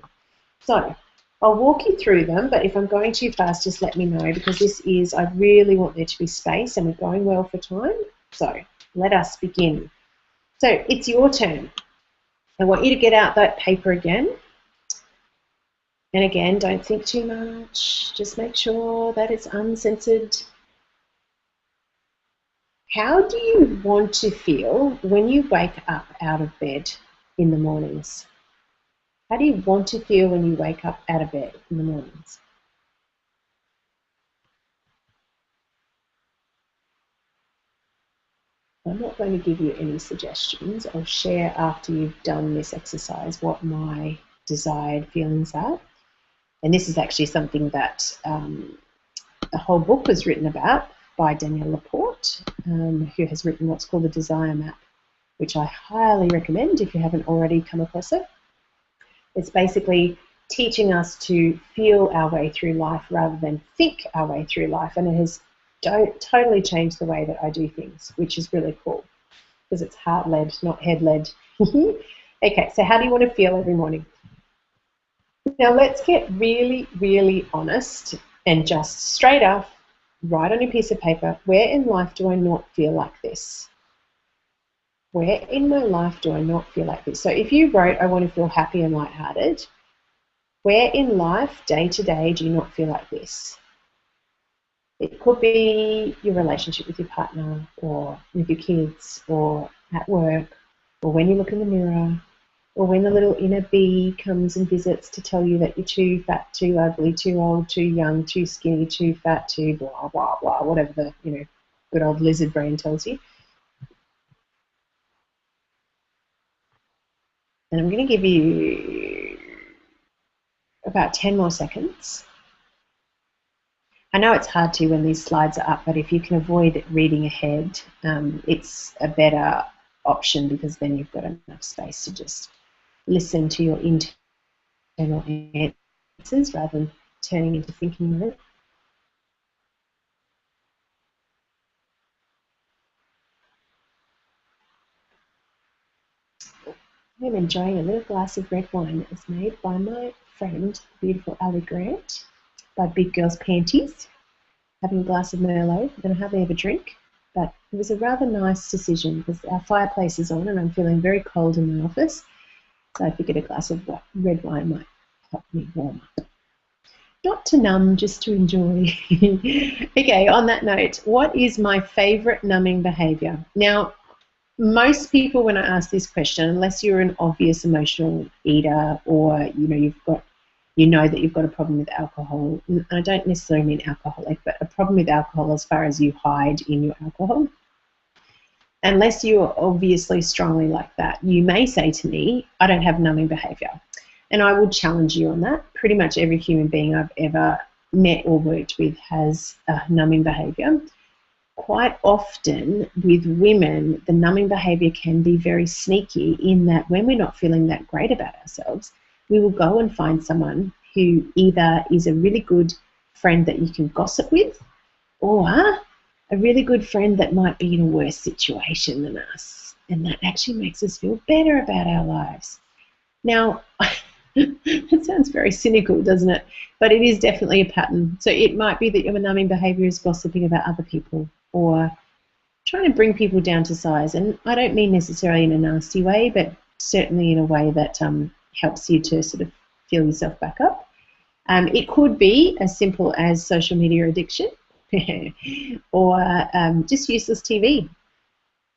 So I'll walk you through them, but if I'm going too fast, just let me know, because I really want there to be space and we're going well for time. So let us begin. So it's your turn. I want you to get out that paper again. And again, don't think too much. Just make sure that it's uncensored. How do you want to feel when you wake up out of bed in the mornings? How do you want to feel when you wake up out of bed in the mornings? I'm not going to give you any suggestions. I'll share after you've done this exercise what my desired feelings are. And this is actually something that a whole book was written about by Danielle Laporte, who has written what's called the Desire Map, which I highly recommend if you haven't already come across it. It's basically teaching us to feel our way through life rather than think our way through life, and it has totally changed the way that I do things, which is really cool because it's heart-led, not head-led. Okay, so how do you want to feel every morning? Now let's get really, really honest and just straight up write on a piece of paper, where in life do I not feel like this? Where in my life do I not feel like this? So if you wrote, I want to feel happy and lighthearted, where in life, day to day, do you not feel like this? It could be your relationship with your partner, or with your kids, or at work, or when you look in the mirror, or when the little inner bee comes and visits to tell you that you're too fat, too ugly, too old, too young, too skinny, too fat, too blah, blah, blah, whatever the, good old lizard brain tells you. And I'm going to give you about 10 more seconds. I know it's hard to when these slides are up, but if you can avoid reading ahead, it's a better option, because then you've got enough space to just listen to your internal answers rather than turning into thinking mode. I'm enjoying a little glass of red wine that was made by my friend, beautiful Ali Grant, by Big Girls Panties. Having a glass of Merlot, and I hardly ever drink, but it was a rather nice decision because our fireplace is on and I'm feeling very cold in my office, so I figured a glass of red wine might help me warm up. Not to numb, just to enjoy. Okay, on that note, what is my favourite numbing behaviour? Now, most people, when I ask this question, unless you're an obvious emotional eater, or you know that you've got a problem with alcohol, and I don't necessarily mean alcoholic, but a problem with alcohol as far as you hide in your alcohol. Unless you're obviously strongly like that, you may say to me, I don't have numbing behaviour. And I will challenge you on that. Pretty much every human being I've ever met or worked with has a numbing behaviour. Quite often with women, the numbing behaviour can be very sneaky, in that when we're not feeling that great about ourselves, we will go and find someone who either is a really good friend that you can gossip with, or a really good friend that might be in a worse situation than us, and that actually makes us feel better about our lives. Now, it sounds very cynical, doesn't it? But it is definitely a pattern. So it might be that your numbing behaviour is gossiping about other people, or trying to bring people down to size. And I don't mean necessarily in a nasty way, but certainly in a way that helps you to sort of fill yourself back up. It could be as simple as social media addiction, or just useless TV.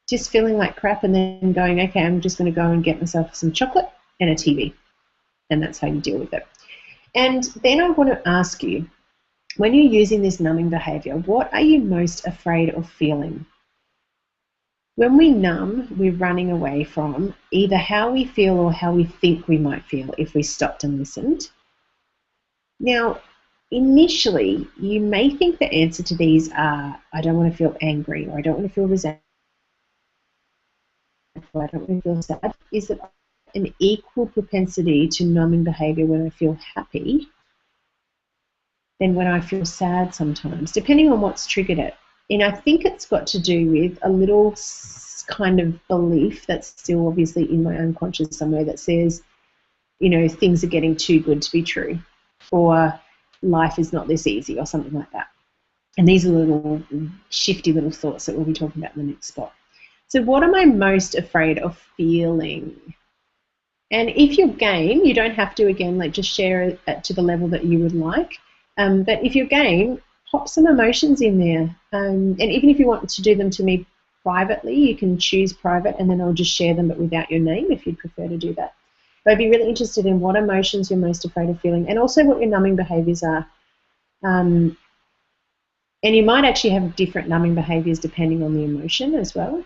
just feeling like crap and then going, okay, I'm just going to go and get myself some chocolate and a TV. And that's how you deal with it. And then I want to ask you, when you're using this numbing behavior, what are you most afraid of feeling? When we numb, we're running away from either how we feel or how we think we might feel if we stopped and listened. Now, initially, you may think the answer to these are, I don't want to feel angry, or I don't want to feel resentful, I don't want to feel sad. Is it an equal propensity to numbing behavior when I feel happy than when I feel sad sometimes, depending on what's triggered it? And I think it's got to do with a little kind of belief that's still obviously in my unconscious somewhere that says, you know, things are getting too good to be true, or life is not this easy, or something like that. And these are little shifty little thoughts that we'll be talking about in the next spot. So what am I most afraid of feeling? And if you're game, you don't have to, again, like just share it to the level that you would like. But if you're game, pop some emotions in there. And even if you want to do them to me privately, you can choose private and then I'll just share them but without your name if you'd prefer to do that. But I'd be really interested in what emotions you're most afraid of feeling and also what your numbing behaviours are. And you might actually have different numbing behaviours depending on the emotion as well.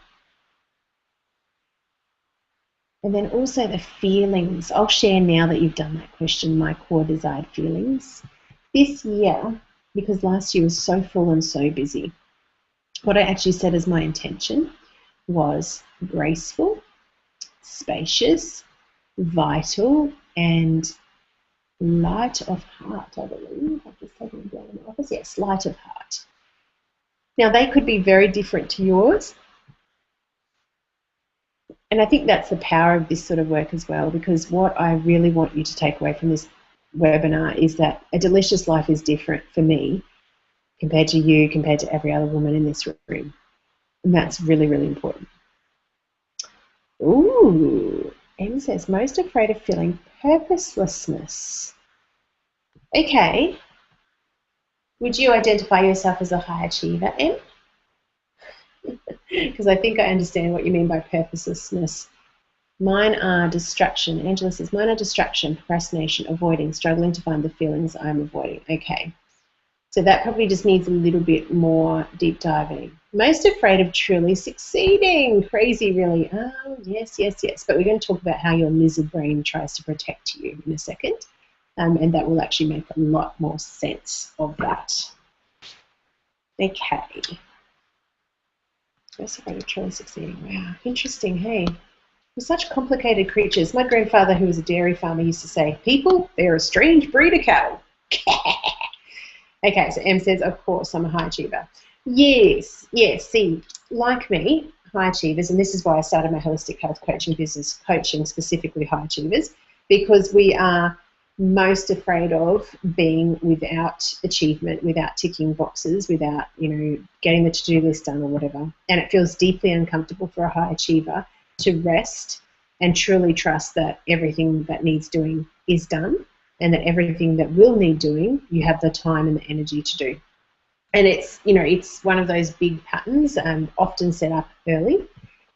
And then also the feelings. I'll share now that you've done that question, my core desired feelings. This year, because last year was so full and so busy, what I actually said as my intention was graceful, spacious, vital, and light of heart, I believe. I've just taken it down in the office. Yes, light of heart. Now, they could be very different to yours. And I think that's the power of this sort of work as well, because what I really want you to take away from this webinar is that a delicious life is different for me compared to you, compared to every other woman in this room. And that's really, really important. Ooh, Em says, most afraid of feeling purposelessness. Okay. Would you identify yourself as a high achiever, Em? Because I think I understand what you mean by purposelessness. Mine are distraction. Angela says, mine are distraction, procrastination, avoiding, struggling to find the feelings I'm avoiding. Okay. So that probably just needs a little bit more deep diving. Most afraid of truly succeeding. Crazy, really. Oh, yes, yes, yes. But we're going to talk about how your lizard brain tries to protect you in a second. And that will actually make a lot more sense of that. Okay. Most afraid of truly succeeding. Wow, interesting, hey? We're such complicated creatures. My grandfather, who was a dairy farmer, used to say, people, they're a strange breed of cattle. Okay, so Em says, of course, I'm a high achiever. Yes, yes, see, like me, high achievers, and this is why I started my holistic health coaching business, coaching specifically high achievers, because we are most afraid of being without achievement, without ticking boxes, without, you know, getting the to-do list done or whatever. And it feels deeply uncomfortable for a high achiever to rest and truly trust that everything that needs doing is done, and that everything that will need doing, you have the time and the energy to do. And it's, you know, it's one of those big patterns, often set up early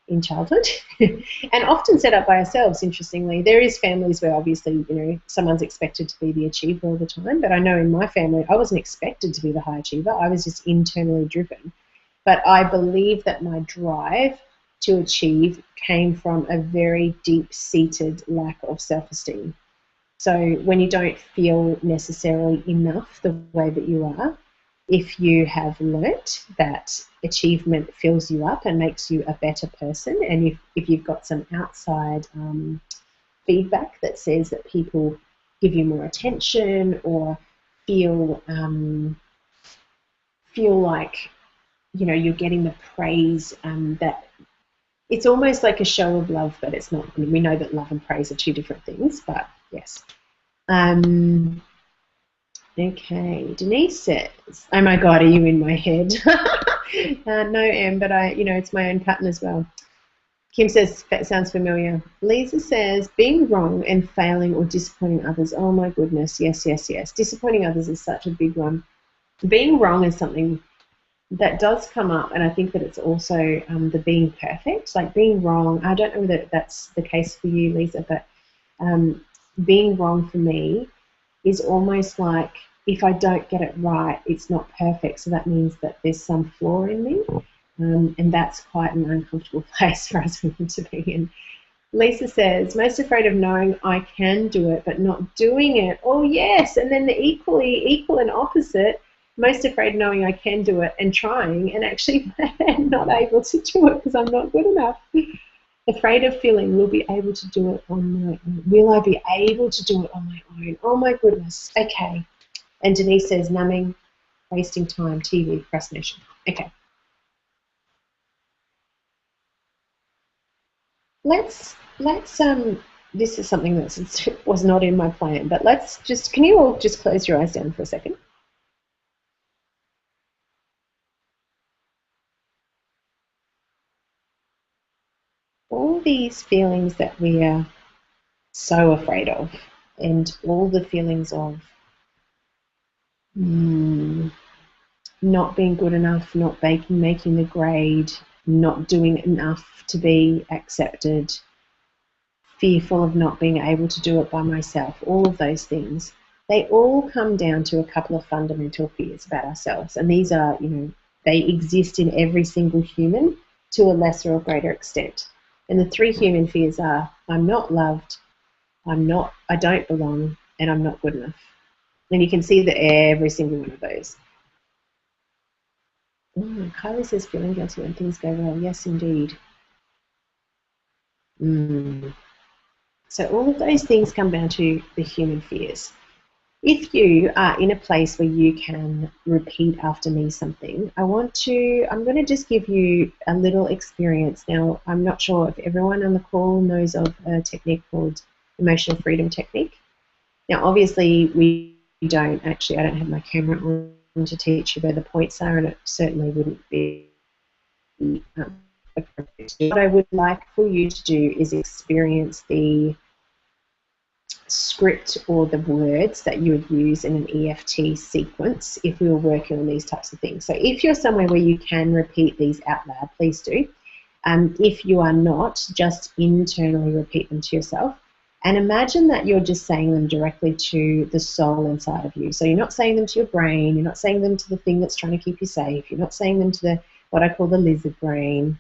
in childhood and often set up by ourselves, interestingly. There is families where obviously, you know, someone's expected to be the achiever all the time, but I know in my family I wasn't expected to be the high achiever. I was just internally driven. But I believe that my drive to achieve came from a very deep-seated lack of self-esteem. So when you don't feel necessarily enough the way that you are, if you have learnt that achievement fills you up and makes you a better person, and if you've got some outside feedback that says that people give you more attention or feel like, you know, you're getting the praise, that it's almost like a show of love, but it's not. We know that love and praise are two different things, but yes. Okay, Denise says, oh my God, are you in my head? No, Em, but it's my own pattern as well. Kim says, that sounds familiar. Lisa says, being wrong and failing or disappointing others. Oh my goodness, yes, yes, yes. Disappointing others is such a big one. Being wrong is something that does come up, and I think that it's also the being perfect, like being wrong. I don't know whether that's the case for you, Lisa, but being wrong for me is almost like if I don't get it right, it's not perfect. So that means that there's some flaw in me, and that's quite an uncomfortable place for us women to be in. Lisa says, most afraid of knowing I can do it but not doing it. Oh, yes. And then the equal and opposite, most afraid knowing I can do it and trying and actually not able to do it because I'm not good enough. Afraid of feeling will be able to do it on my own. Will I be able to do it on my own? Oh, my goodness. Okay. And Denise says, numbing, wasting time, TV, procrastination. Okay. Let's this is something that was not in my plan, but let's just, can you all just close your eyes down for a second? All these feelings that we are so afraid of, and all the feelings of not being good enough, not making the grade, not doing enough to be accepted, fearful of not being able to do it by myself, all of those things, they all come down to a couple of fundamental fears about ourselves. And these are, they exist in every single human to a lesser or greater extent. And the three human fears are, I'm not loved, I don't belong, and I'm not good enough. And you can see that every single one of those. Kylie says feeling guilty when things go well. Yes, indeed. So all of those things come down to the human fears. If you are in a place where you can repeat after me something, I'm going to just give you a little experience. Now, I'm not sure if everyone on the call knows of a technique called emotional freedom technique. Now, obviously, I don't have my camera on to teach you where the points are, and it certainly wouldn't be appropriate. What I would like for you to do is experience the script or the words that you would use in an EFT sequence if we were working on these types of things. So if you're somewhere where you can repeat these out loud, please do. If you are not, just internally repeat them to yourself. And imagine that you're just saying them directly to the soul inside of you. So you're not saying them to your brain, you're not saying them to the thing that's trying to keep you safe, you're not saying them to what I call the lizard brain.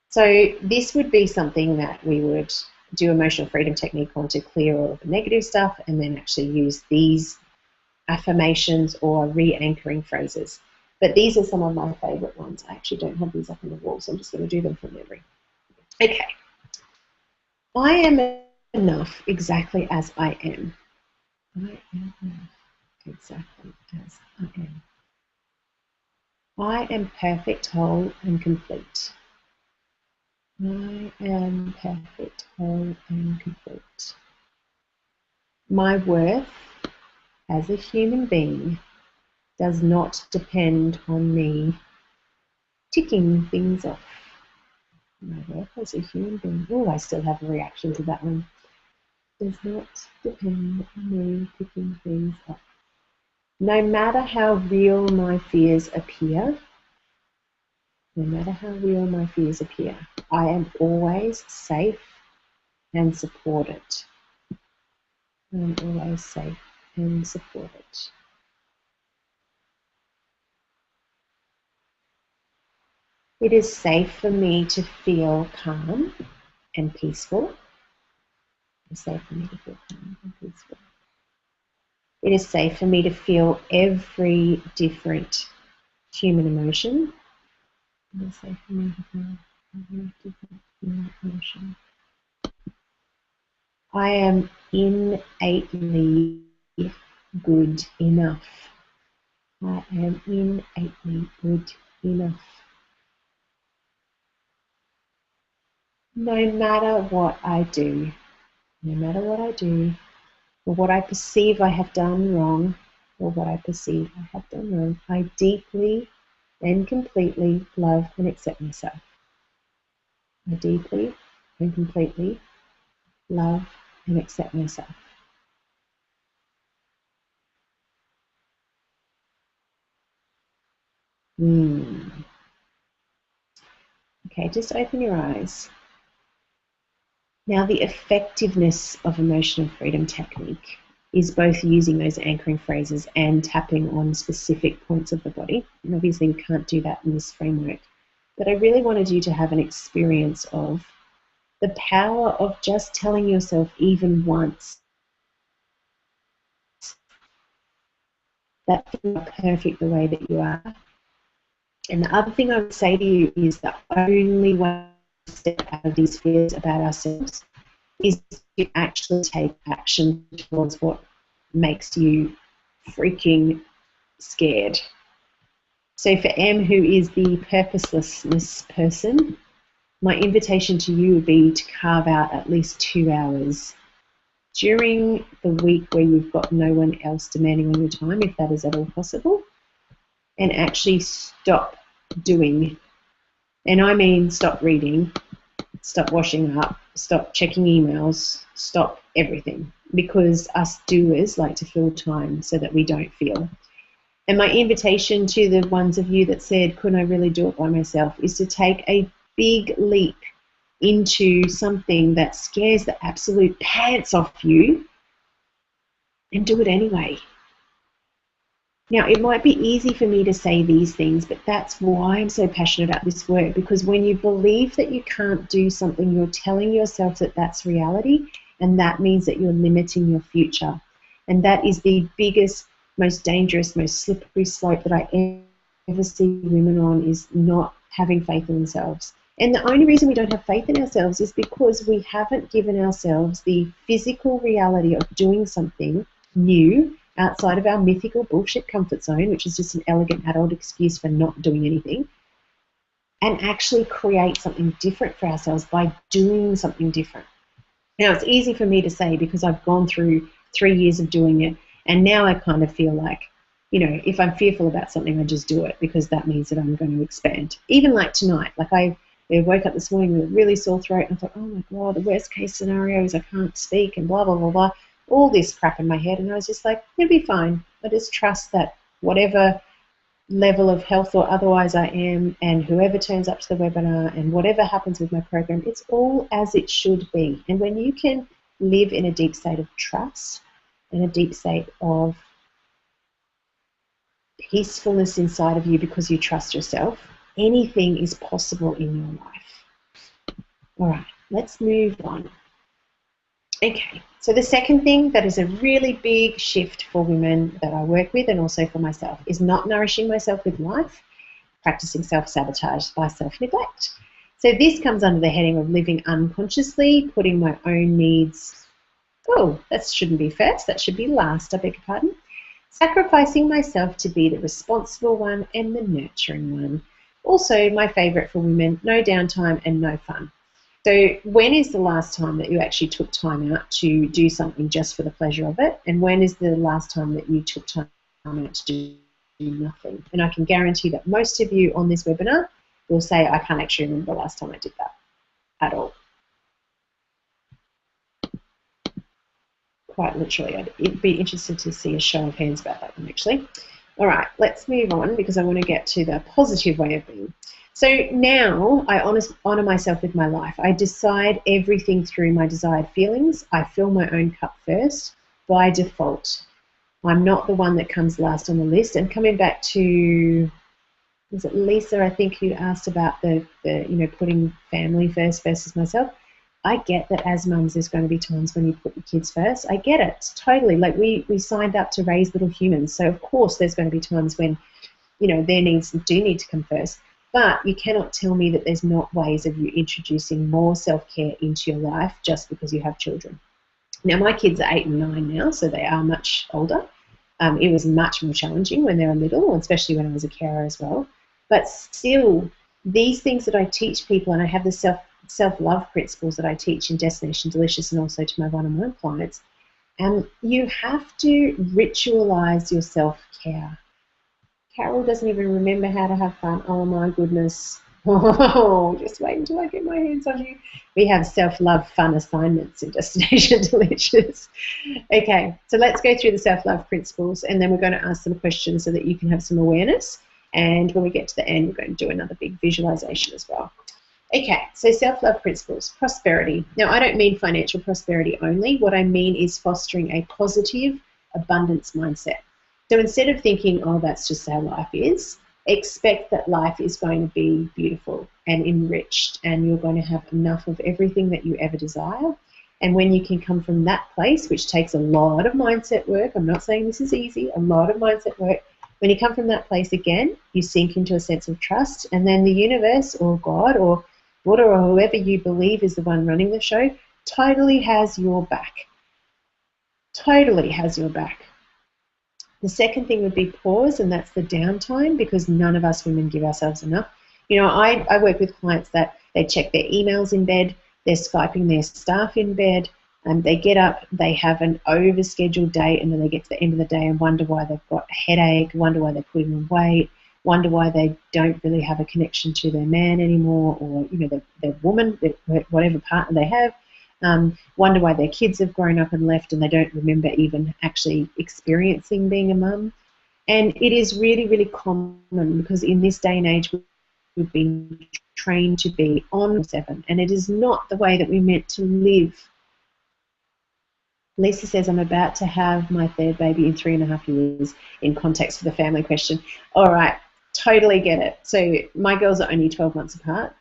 So this would be something that we would do emotional freedom technique on to clear all of the negative stuff, and then actually use these affirmations or re-anchoring phrases. But these are some of my favorite ones. I actually don't have these up on the wall, so I'm just going to do them from memory. Okay. I am enough exactly as I am. I am enough exactly as I am. I am perfect, whole, and complete. I am perfect, whole, and complete. My worth as a human being does not depend on me ticking things off. My worth as a human being, I still have a reaction to that one. Does not depend on me ticking things off. No matter how real my fears appear, I am always safe and supported. I'm always safe and supported. It is safe for me to feel calm and peaceful. It's safe for me to feel calm and peaceful. It is safe for me to feel every different human emotion. It is safe for me to feel every different human emotion. I am innately good enough. I am innately good enough. No matter what I do, or what I perceive I have done wrong, I deeply and completely love and accept myself. I deeply and completely love and accept myself. Okay, just open your eyes. Now, the effectiveness of emotional freedom technique is both using those anchoring phrases and tapping on specific points of the body. And obviously, we can't do that in this framework. But I really wanted you to have an experience of the power of just telling yourself even once that you are perfect the way that you are. And the other thing I would say to you is the only way to step out of these fears about ourselves is to actually take action towards what makes you freaking scared. So for Em, who is the purposelessness person, my invitation to you would be to carve out at least 2 hours during the week where you've got no one else demanding on your time, if that is at all possible, and actually stop doing. And I mean stop reading, stop washing up, stop checking emails, stop everything, because us doers like to fill time so that we don't feel. And my invitation to the ones of you that said, couldn't I really do it by myself, is to take a big leap into something that scares the absolute pants off you and do it anyway. Now, it might be easy for me to say these things, but that's why I'm so passionate about this work, because when you believe that you can't do something, you're telling yourself that that's reality, and that means that you're limiting your future. And that is the biggest, most dangerous, most slippery slope that I ever see women on, is not having faith in themselves. And the only reason we don't have faith in ourselves is because we haven't given ourselves the physical reality of doing something new outside of our mythical bullshit comfort zone, which is just an elegant adult excuse for not doing anything, and actually create something different for ourselves by doing something different. Now, it's easy for me to say because I've gone through 3 years of doing it, and now I kind of feel like, you know, if I'm fearful about something, I just do it because that means that I'm going to expand. Even like tonight, like I woke up this morning with a really sore throat, and I thought, oh my God, the worst case scenario is I can't speak and blah, blah, blah, blah. All this crap in my head, and I was just like, it'll be fine. I just trust that whatever level of health or otherwise I am, and whoever turns up to the webinar and whatever happens with my program, it's all as it should be. And when you can live in a deep state of trust and a deep state of peacefulness inside of you because you trust yourself, anything is possible in your life. All right, let's move on. Okay, so the second thing that is a really big shift for women that I work with, and also for myself, is not nourishing myself with life, practicing self-sabotage by self-neglect. So this comes under the heading of living unconsciously, putting my own needs, that shouldn't be first, that should be last, I beg your pardon. Sacrificing myself to be the responsible one and the nurturing one. Also, my favourite for women, no downtime and no fun. So when is the last time that you actually took time out to do something just for the pleasure of it? And when is the last time that you took time out to do nothing? And I can guarantee that most of you on this webinar will say, I can't actually remember the last time I did that at all. Quite literally. I'd be interested to see a show of hands about that one, actually. All right, let's move on because I want to get to the positive way of being. So now I honour myself with my life. I decide everything through my desired feelings. I fill my own cup first by default. I'm not the one that comes last on the list. And coming back to, was it Lisa, I think, who asked about the putting family first versus myself. I get that as mums there's going to be times when you put your kids first. I get it, totally. Like we signed up to raise little humans. So of course there's going to be times when, their needs do need to come first. But you cannot tell me that there's not ways of you introducing more self-care into your life just because you have children. Now, my kids are 8 and 9 now, so they are much older. It was much more challenging when they were little, especially when I was a carer as well. But still, these things that I teach people, and I have the self-love principles that I teach in Destination Delicious and also to my one-on-one clients, you have to ritualize your self-care. Carol doesn't even remember how to have fun. Oh, my goodness. Oh, just wait until I get my hands on you. We have self-love fun assignments in Destination Delicious. Okay, so let's go through the self-love principles, and then we're going to ask some questions so that you can have some awareness. And when we get to the end, we're going to do another big visualization as well. Okay, so self-love principles, prosperity. Now, I don't mean financial prosperity only. What I mean is fostering a positive abundance mindset. So instead of thinking, oh, that's just how life is, expect that life is going to be beautiful and enriched, and you're going to have enough of everything that you ever desire. And when you can come from that place, which takes a lot of mindset work, I'm not saying this is easy, a lot of mindset work, when you come from that place again, you sink into a sense of trust, and then the universe or God or Buddha or whoever you believe is the one running the show totally has your back. Totally has your back. The second thing would be pause, and that's the downtime, because none of us women give ourselves enough. You know, I work with clients that they check their emails in bed, they're Skyping their staff in bed, and they get up, they have an overscheduled day, and then they get to the end of the day and wonder why they've got a headache, wonder why they're putting on weight, wonder why they don't really have a connection to their man anymore, or, you know, their woman, whatever partner they have. Wonder why their kids have grown up and left and they don't remember even actually experiencing being a mum. And it is really, really common, because in this day and age we've been trained to be on 7, and it is not the way that we're meant to live. Lisa says, I'm about to have my third baby in 3.5 years, in context for the family question. All right, totally get it. So my girls are only 12 months apart,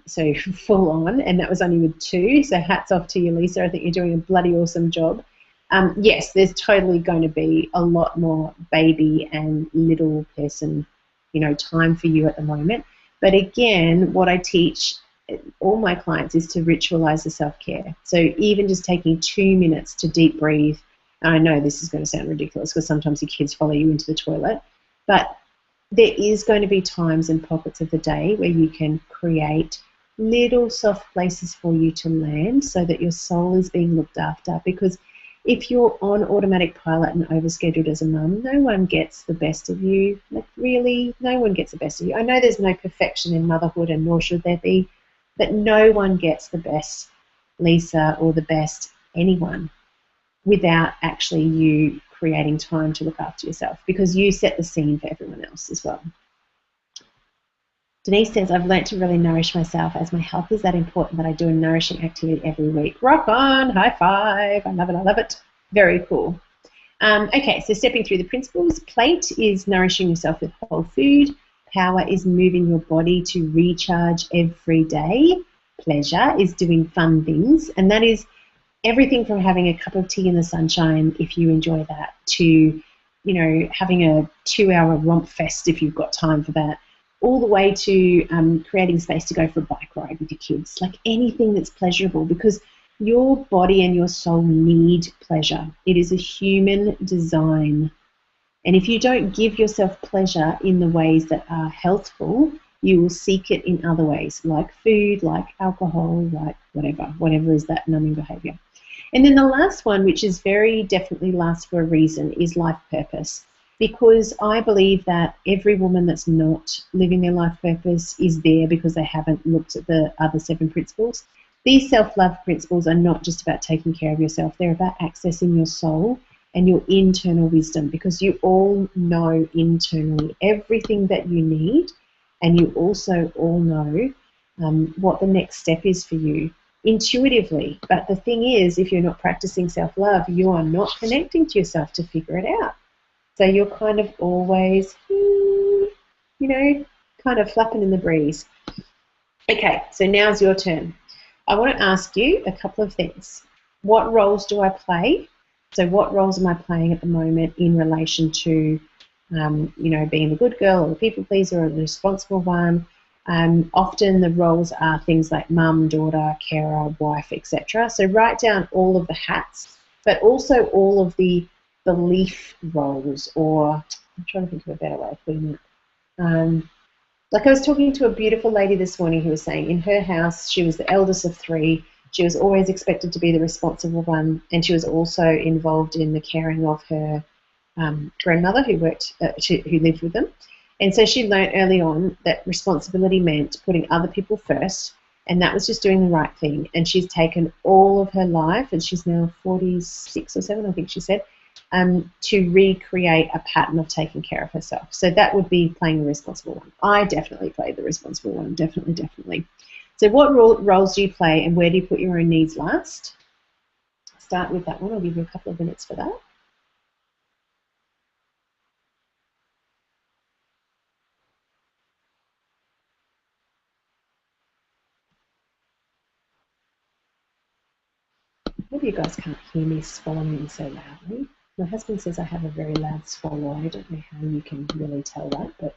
so full on, and that was only with 2, so hats off to you, Lisa. I think you're doing a bloody awesome job. Yes, there's totally going to be a lot more baby and little person, you know, time for you at the moment. But again, what I teach all my clients is to ritualize the self-care. So even just taking 2 minutes to deep breathe, and I know this is going to sound ridiculous because sometimes your kids follow you into the toilet, but there is going to be times and pockets of the day where you can create little soft places for you to land so that your soul is being looked after. Because if you're on automatic pilot and overscheduled as a mum, no one gets the best of you. Like, really, no one gets the best of you. I know there's no perfection in motherhood, and nor should there be, but no one gets the best Lisa or the best anyone without actually you creating time to look after yourself, because you set the scene for everyone else as well. Denise says, I've learnt to really nourish myself, as my health is that important that I do a nourishing activity every week. Rock on, high five, I love it, I love it. Very cool. Okay, so stepping through the principles. Plate is nourishing yourself with whole food. Power is moving your body to recharge every day. Pleasure is doing fun things, and that is everything from having a cup of tea in the sunshine, if you enjoy that, to, you know, having a 2-hour romp fest if you've got time for that, all the way to creating space to go for a bike ride with your kids, like anything that's pleasurable, because your body and your soul need pleasure. It is a human design. And if you don't give yourself pleasure in the ways that are healthful, you will seek it in other ways, like food, like alcohol, like whatever is that numbing behavior. And then the last one, which is very definitely lasts for a reason, is life purpose. Because I believe that every woman that's not living their life purpose is there because they haven't looked at the other 7 principles. These self-love principles are not just about taking care of yourself. They're about accessing your soul and your internal wisdom, because you all know internally everything that you need, and you also all know what the next step is for you intuitively. But the thing is, if you're not practicing self-love, you are not connecting to yourself to figure it out. So you're kind of always, you know, kind of flapping in the breeze. Okay, so now's your turn. I want to ask you a couple of things. What roles do I play? So what roles am I playing at the moment in relation to, you know, being the good girl or the people pleaser or the responsible one? Often the roles are things like mum, daughter, carer, wife, etc. So write down all of the hats, but also all of the belief roles, or I'm trying to think of a better way of putting it. Like I was talking to a beautiful lady this morning who was saying in her house she was the eldest of 3. She was always expected to be the responsible one, and she was also involved in the caring of her grandmother who lived with them. And so she learnt early on that responsibility meant putting other people first, and that was just doing the right thing. And she's taken all of her life, and she's now 46 or 7, I think she said. to recreate a pattern of taking care of herself. So that would be playing the responsible one. I definitely play the responsible one, definitely. So what roles do you play, and where do you put your own needs last? Start with that one. I'll give you a couple of minutes for that. Maybe you guys can't hear me swallowing so loudly. My husband says I have a very loud swallow. I don't know how you can really tell that, but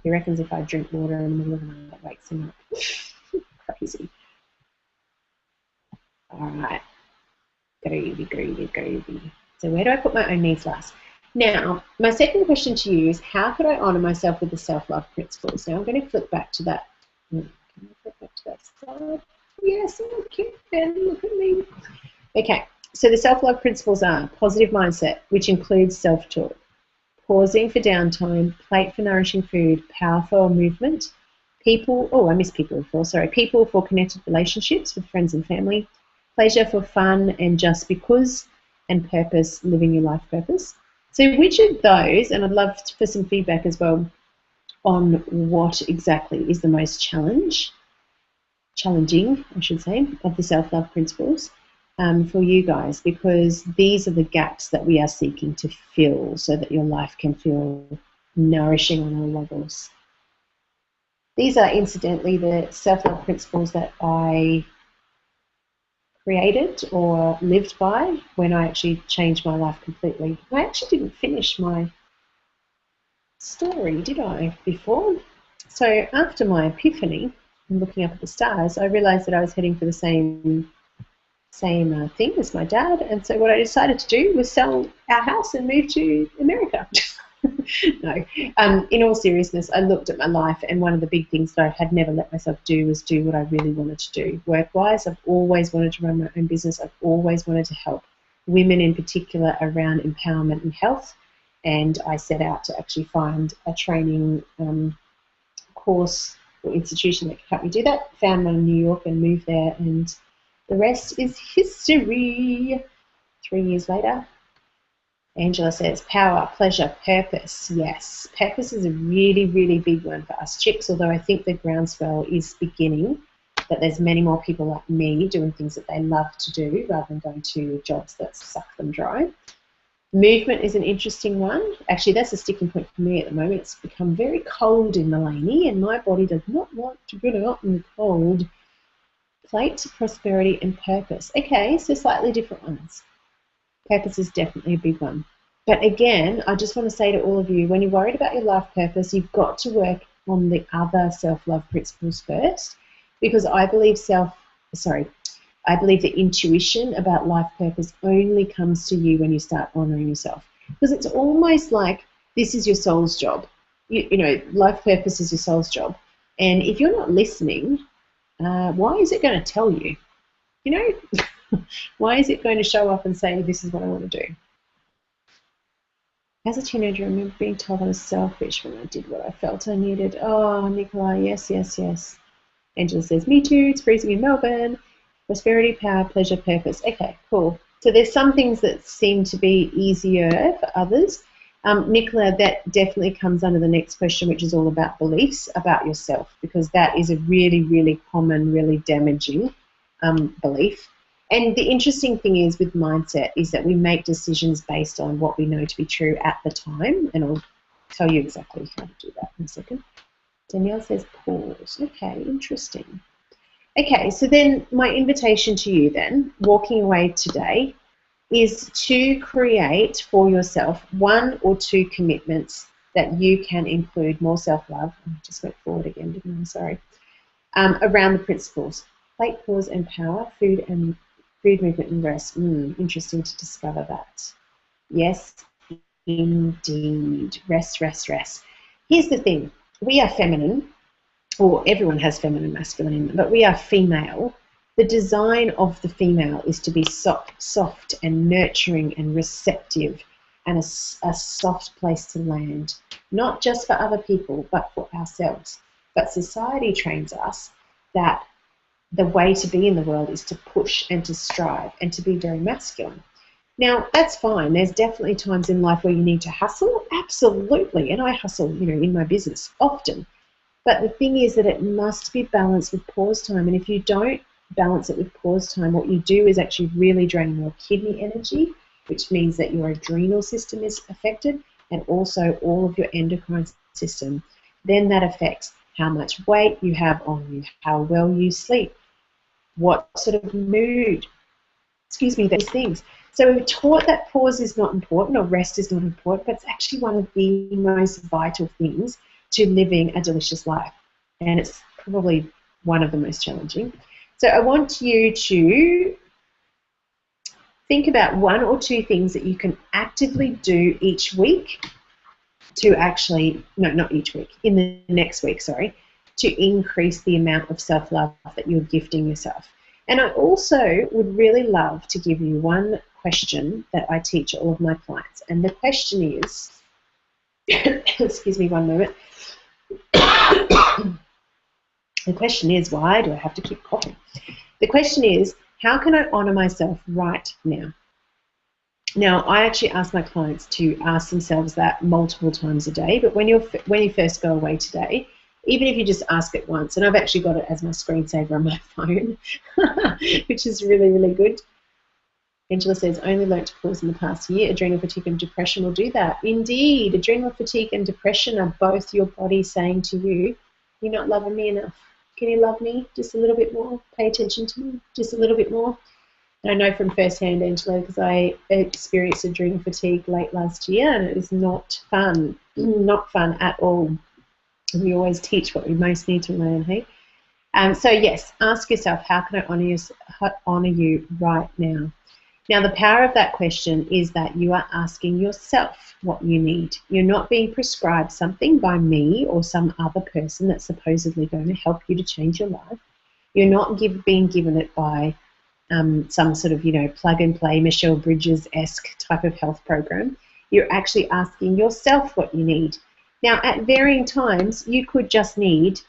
he reckons if I drink water in the middle of the night, it wakes him up. Crazy. All right. Groovy. So where do I put my own needs last? Now, my second question to you is, how could I honour myself with the self-love principles? Now, I'm going to flip back to that. Can I flip back to that slide? Yes, I can. Look at me. Okay, so the self-love principles are positive mindset, which includes self-talk, pausing for downtime, plate for nourishing food, power for movement, people for connected relationships with friends and family, pleasure for fun and just because, and purpose, living your life purpose. So which of those, and I'd love for some feedback as well on what exactly is the most challenging, I should say, of the self-love principles for you guys, because these are the gaps that we are seeking to fill so that your life can feel nourishing on all levels. These are incidentally the self-love principles that I created or lived by when I actually changed my life completely. I actually didn't finish my story, did I, before? So after my epiphany and looking up at the stars, I realised that I was heading for the same thing as my dad, and so what I decided to do was sell our house and move to America. No, in all seriousness, I looked at my life, and one of the big things that I had never let myself do was do what I really wanted to do. Work-wise, I've always wanted to run my own business. I've always wanted to help women in particular around empowerment and health, and I set out to actually find a training course or institution that could help me do that. Found one in New York and moved there, and the rest is history. 3 years later. Angela says, power, pleasure, purpose. Yes, purpose is a really, really big one for us chicks, although I think the groundswell is beginning, that there's many more people like me doing things that they love to do rather than going to jobs that suck them dry. Movement is an interesting one. Actually, that's a sticking point for me at the moment. It's become very cold in Malini, and my body does not want to get out in the cold. Plate, prosperity, and purpose. Okay, so slightly different ones. Purpose is definitely a big one. But again, I just want to say to all of you, when you're worried about your life purpose, you've got to work on the other self-love principles first, because I believe the intuition about life purpose only comes to you when you start honoring yourself. Because it's almost like this is your soul's job. You know, life purpose is your soul's job. And if you're not listening, why is it going to tell you? You know, why is it going to show up and say, this is what I want to do? As a teenager, I remember being told I was selfish when I did what I felt I needed. Oh, Nicola, yes. Angela says, me too, it's freezing in Melbourne. Prosperity, power, pleasure, purpose. Okay, cool. So there's some things that seem to be easier for others. Nicola, that definitely comes under the next question, which is all about beliefs about yourself, because that is a really, really common, really damaging belief. And the interesting thing is with mindset is that we make decisions based on what we know to be true at the time, and I'll tell you exactly how to do that in a second. Danielle says pause. Okay, interesting. Okay, so then my invitation to you then, walking away today, is to create for yourself 1 or 2 commitments that you can include more self-love. I just went forward again, didn't I? Sorry. Around the principles. Plate, pause, and power, food, movement, and rest. Interesting to discover that. Yes, indeed. Rest. Here's the thing. We are feminine, or everyone has feminine and masculine in them, but we are female. The design of the female is to be soft and nurturing and receptive and a soft place to land, not just for other people, but for ourselves. But society trains us that the way to be in the world is to push and to strive and to be very masculine. Now, that's fine. There's definitely times in life where you need to hustle. Absolutely. And I hustle, in my business often. But the thing is that it must be balanced with pause time. And if you don't balance it with pause time, what you do is actually really drain your kidney energy, which means that your adrenal system is affected and also all of your endocrine system. Then that affects how much weight you have on you, how well you sleep, what sort of mood, these things. So we're taught that pause is not important or rest is not important, but it's actually one of the most vital things to living a delicious life. And it's probably one of the most challenging. So I want you to think about one or two things that you can actively do each week to actually, no, not each week, in the next week, sorry, to increase the amount of self-love that you're gifting yourself. And I also would really love to give you one question that I teach all of my clients. And the question is, excuse me one moment. The question is, why do I have to keep coughing? The question is, how can I honor myself right now? Now, I actually ask my clients to ask themselves that multiple times a day, but when you first go away today, even if you just ask it once, and I've actually got it as my screensaver on my phone, which is really, really good. Angela says, only learnt to pause in the past year. Adrenal fatigue and depression will do that. Indeed, adrenal fatigue and depression are both your body saying to you, you're not loving me enough. Can you love me just a little bit more? Pay attention to me just a little bit more. And I know from firsthand, Angela, because I experienced adrenal fatigue late last year, and it is not fun, not fun at all. We always teach what we most need to learn, hey? So yes, ask yourself, how can I honor you right now? Now, the power of that question is that you are asking yourself what you need. You're not being prescribed something by me or some other person that's supposedly going to help you to change your life. You're not being given it by some sort of, plug-and-play Michelle Bridges-esque type of health program. You're actually asking yourself what you need. Now, at varying times, you could just need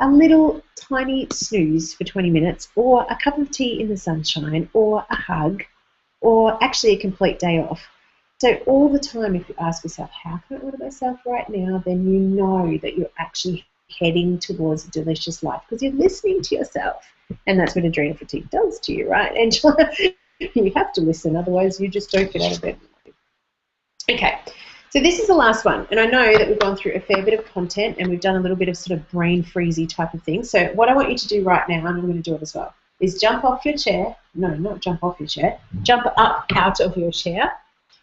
a little tiny snooze for 20 minutes, or a cup of tea in the sunshine, or a hug, or actually a complete day off. So all the time, if you ask yourself, how can I honor myself right now, then you know that you're actually heading towards a delicious life because you're listening to yourself. And that's what adrenal fatigue does to you, right, Angela? You have to listen, otherwise you just don't get out of bed. Okay, so this is the last one. And I know that we've gone through a fair bit of content and we've done a little bit of sort of brain freezy type of thing. So what I want you to do right now, and I'm going to do it as well, is jump off your chair. No, not jump off your chair. Jump up out of your chair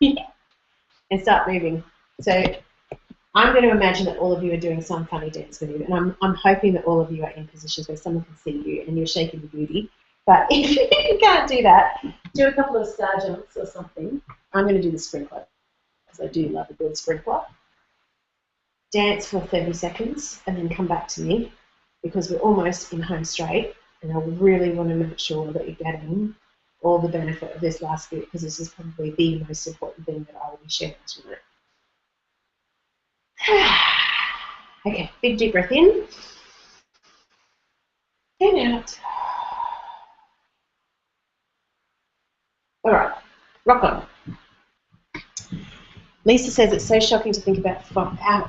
and start moving. So I'm going to imagine that all of you are doing some funny dance move, and I'm hoping that all of you are in positions where someone can see you and you're shaking the booty. But if you can't do that, do a couple of star jumps or something. I'm going to do the sprinkler because I do love a good sprinkler. Dance for 30 seconds and then come back to me because we're almost in home straight. And I really want to make sure that you're getting all the benefit of this last bit because this is probably the most important thing that I will be sharing tonight. Okay, big deep breath in and out. All right, rock on. Lisa says it's so shocking to think about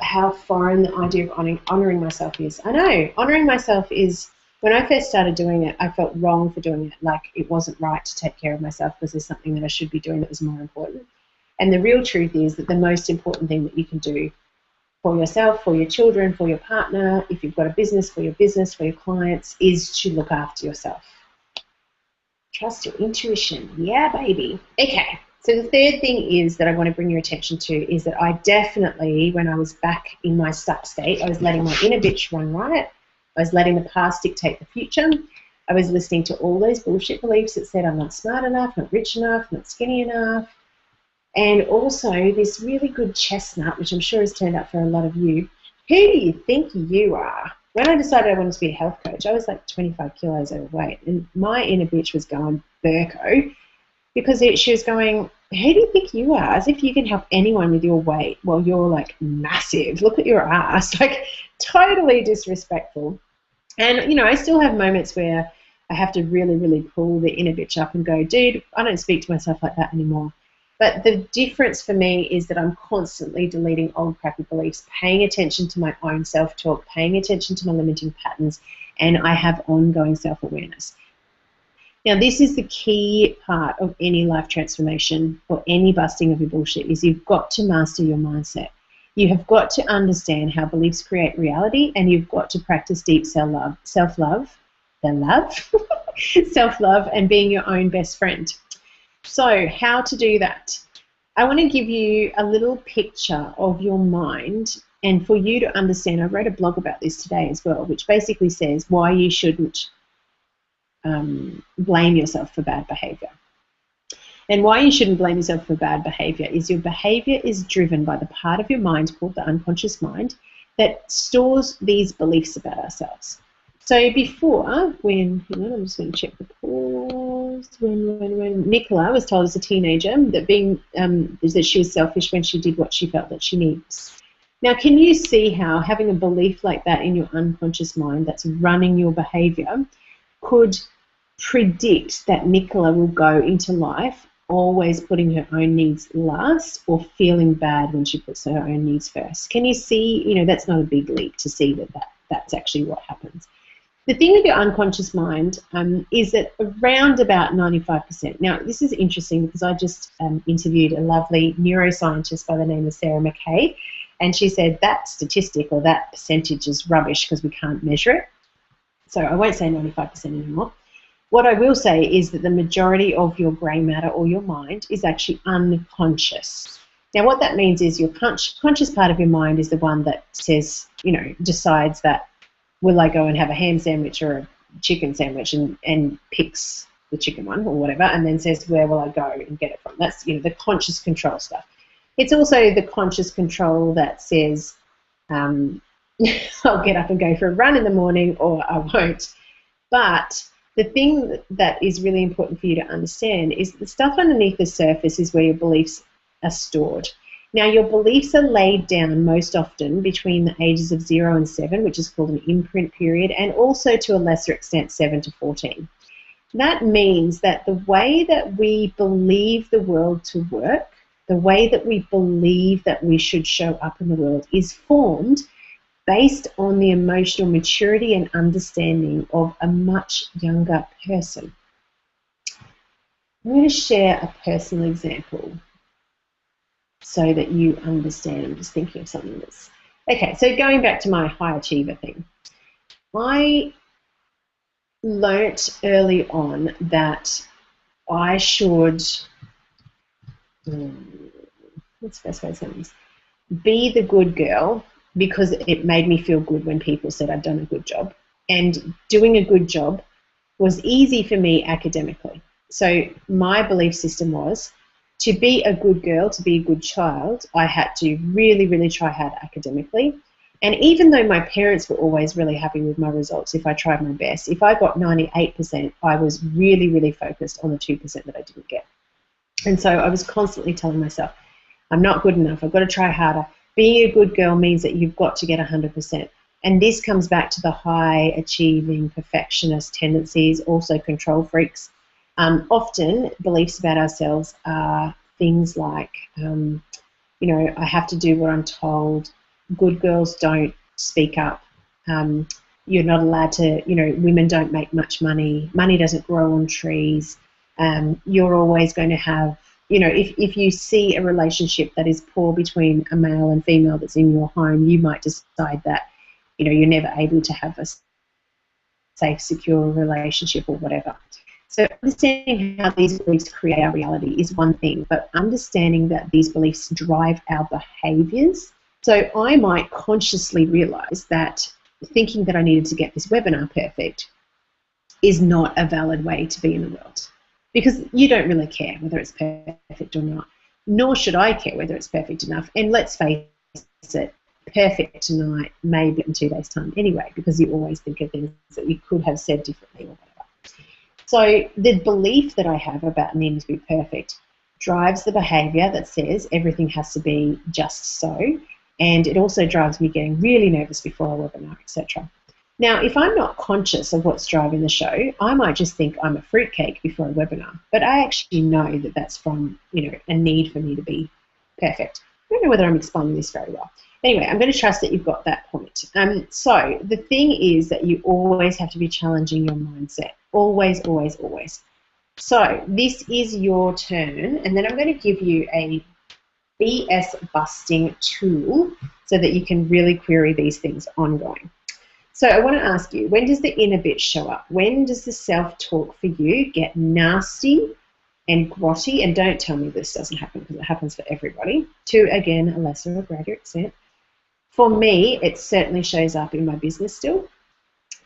how foreign the idea of honouring myself is. I know, honouring myself is, when I first started doing it, I felt wrong for doing it, like it wasn't right to take care of myself because there's something that I should be doing that was more important. And the real truth is that the most important thing that you can do for yourself, for your children, for your partner, if you've got a business, for your clients, is to look after yourself. Trust your intuition. Yeah, baby. Okay. So the third thing is that I want to bring your attention to is that I definitely, when I was back in my stuck state, I was letting my inner bitch run riot. I was letting the past dictate the future. I was listening to all those bullshit beliefs that said I'm not smart enough, not rich enough, not skinny enough. And also this really good chestnut, which I'm sure has turned out for a lot of you. Who do you think you are? When I decided I wanted to be a health coach, I was like 25 kilos overweight. And my inner bitch was going Burko because she was going, who do you think you are? As if you can help anyone with your weight. Well, you're like massive. Look at your ass. Like totally disrespectful. And, I still have moments where I have to really, really pull the inner bitch up and go, dude, I don't speak to myself like that anymore. But the difference for me is that I'm constantly deleting old crappy beliefs, paying attention to my own self-talk, paying attention to my limiting patterns, and I have ongoing self-awareness. Now, this is the key part of any life transformation or any busting of your bullshit, is you've got to master your mindset. You have got to understand how beliefs create reality, and you've got to practice deep self-love, self-love, and being your own best friend. So how to do that? I want to give you a little picture of your mind, and for you to understand, I wrote a blog about this today as well, which basically says why you shouldn't blame yourself for bad behavior. And why you shouldn't blame yourself for bad behavior is your behavior is driven by the part of your mind called the unconscious mind that stores these beliefs about ourselves. So before, when, hang on, I'm just going to check the pause, when Nicola was told as a teenager that that she was selfish when she did what she felt that she needs. Now, can you see how having a belief like that in your unconscious mind that's running your behavior could predict that Nicola will go into life always putting her own needs last or feeling bad when she puts her own needs first? Can you see, that's not a big leap to see that's actually what happens. The thing with your unconscious mind is that around about 95%. Now, this is interesting because I just interviewed a lovely neuroscientist by the name of Sarah McKay, and she said that statistic or that percentage is rubbish because we can't measure it. So I won't say 95% anymore. What I will say is that the majority of your grey matter or your mind is actually unconscious. Now, what that means is your conscious part of your mind is the one that says, decides that, will I go and have a ham sandwich or a chicken sandwich, and picks the chicken one or whatever, and then says, where will I go and get it from? That's, the conscious control stuff. It's also the conscious control that says, I'll get up and go for a run in the morning or I won't. But the thing that is really important for you to understand is the stuff underneath the surface is where your beliefs are stored. Now, your beliefs are laid down most often between the ages of 0 and 7, which is called an imprint period, and also to a lesser extent 7 to 14. That means that the way that we believe the world to work, the way that we believe that we should show up in the world is formed based on the emotional maturity and understanding of a much younger person. I'm going to share a personal example so that you understand. I'm just thinking of something that's... Okay, so going back to my high achiever thing. I learnt early on that I should... what's the best way to say this? Be the good girl, because it made me feel good when people said I'd done a good job. And doing a good job was easy for me academically. So my belief system was, to be a good girl, to be a good child, I had to really, really try hard academically. And even though my parents were always really happy with my results, if I tried my best, if I got 98%, I was really, really focused on the 2% that I didn't get. And so I was constantly telling myself, I'm not good enough, I've got to try harder. Being a good girl means that you've got to get 100%. And this comes back to the high achieving perfectionist tendencies, also control freaks. Often beliefs about ourselves are things like, I have to do what I'm told. Good girls don't speak up. You're not allowed to, women don't make much money. Money doesn't grow on trees. You're always going to have, if you see a relationship that is poor between a male and female that's in your home, you might decide that, you're never able to have a safe, secure relationship or whatever. So understanding how these beliefs create our reality is one thing, but understanding that these beliefs drive our behaviours. So I might consciously realise that thinking that I needed to get this webinar perfect is not a valid way to be in the world, because you don't really care whether it's perfect or not, nor should I care whether it's perfect enough. And let's face it, perfect tonight may be in 2 days' time anyway, because you always think of things that you could have said differently or whatever. So the belief that I have about needing to be perfect drives the behaviour that says everything has to be just so, and it also drives me getting really nervous before a webinar, etc. Now, if I'm not conscious of what's driving the show, I might just think I'm a fruitcake before a webinar. But I actually know that that's from, a need for me to be perfect. I don't know whether I'm explaining this very well. Anyway, I'm going to trust that you've got that point. So the thing is that you always have to be challenging your mindset. Always, always, always. So this is your turn, and then I'm going to give you a BS busting tool so that you can really query these things ongoing. So I want to ask you, when does the inner bitch show up? When does the self-talk for you get nasty and grotty? And don't tell me this doesn't happen, because it happens for everybody, to, again, a lesser or greater extent. For me, it certainly shows up in my business still.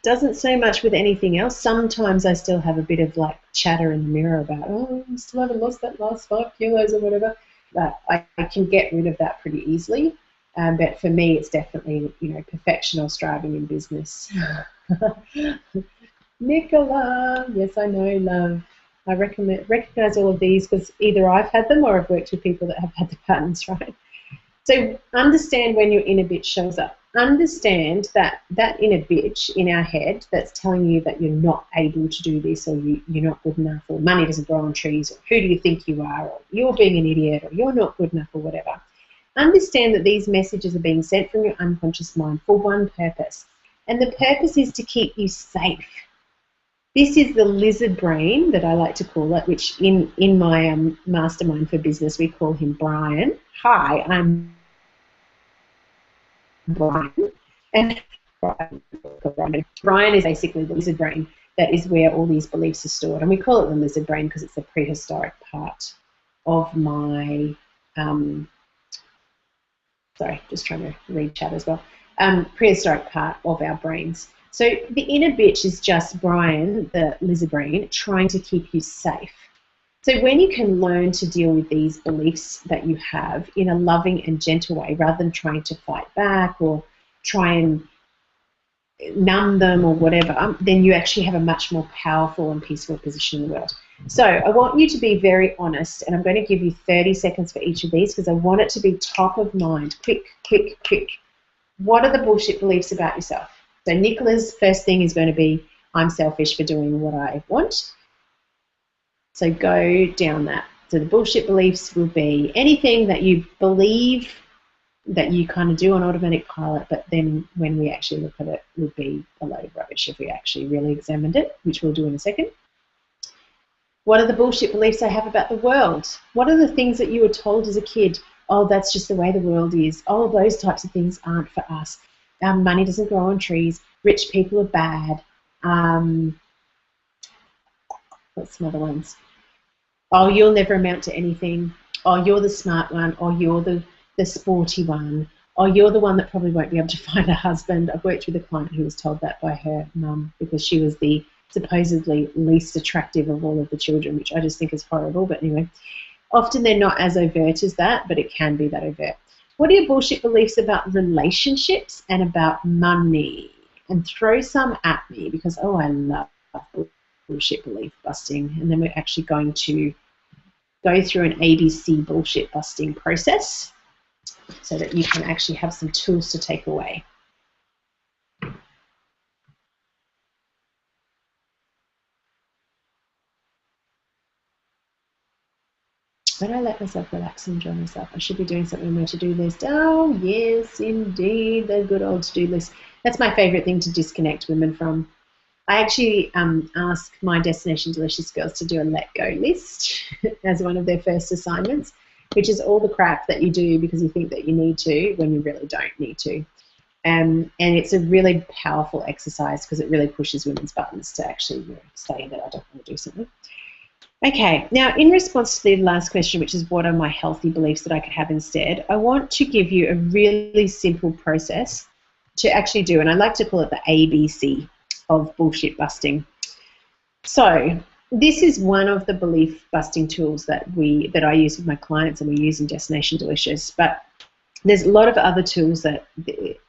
Doesn't so much with anything else. Sometimes I still have a bit of like chatter in the mirror about, oh, I still haven't lost that last 5 kilos or whatever. But I can get rid of that pretty easily. But for me, it's definitely, perfection or striving in business. Nicola, yes, I know, love. I recognize all of these because either I've had them or I've worked with people that have had the patterns, right? So understand when your inner bitch shows up. Understand that inner bitch in our head that's telling you that you're not able to do this, or you're not good enough, or money doesn't grow on trees, or who do you think you are, or you're being an idiot, or you're not good enough, or whatever. Understand that these messages are being sent from your unconscious mind for one purpose, and the purpose is to keep you safe. This is the lizard brain that I like to call it, which in my mastermind for business we call him Brian. Hi, I'm Brian. And Brian is basically the lizard brain that is where all these beliefs are stored. And we call it the lizard brain because it's the prehistoric part of my, sorry, just trying to read chat as well, prehistoric part of our brains. So the inner bitch is just Brian, the lizard brain, trying to keep you safe. So when you can learn to deal with these beliefs that you have in a loving and gentle way, rather than trying to fight back or try and numb them or whatever, then you actually have a much more powerful and peaceful position in the world. So I want you to be very honest, and I'm going to give you 30 seconds for each of these because I want it to be top of mind. Quick, quick, quick. What are the bullshit beliefs about yourself? So Nicola's first thing is going to be, I'm selfish for doing what I want. So go down that. So the bullshit beliefs will be anything that you believe that you kind of do on automatic pilot, but then when we actually look at it, would be a load of rubbish if we actually really examined it, which we'll do in a second. What are the bullshit beliefs I have about the world? What are the things that you were told as a kid? Oh, that's just the way the world is. Oh, those types of things aren't for us. Money doesn't grow on trees. Rich people are bad. What's some other ones? Oh, you'll never amount to anything. Oh, you're the smart one. Oh, you're the sporty one. Oh, you're the one that probably won't be able to find a husband. I've worked with a client who was told that by her mum because she was the supposedly least attractive of all of the children, which I just think is horrible. But anyway, often they're not as overt as that, but it can be that overt. What are your bullshit beliefs about relationships and about money? And throw some at me because, oh, I love bullshit belief busting. And then we're actually going to go through an ABC bullshit busting process so that you can actually have some tools to take away. When I let myself relax and enjoy myself, I should be doing something on my to-do list. Oh, yes, indeed, the good old to-do list. That's my favourite thing to disconnect women from. I actually ask my Destination Delicious girls to do a let go list as one of their first assignments, which is all the crap that you do because you think that you need to when you really don't need to. And it's a really powerful exercise because it really pushes women's buttons to actually say that I don't want to do something. Okay, now in response to the last question, which is what are my healthy beliefs that I could have instead, I want to give you a really simple process to actually do, and I like to call it the ABC of bullshit busting. So this is one of the belief busting tools that I use with my clients and we use in Destination Delicious, but there's a lot of other tools that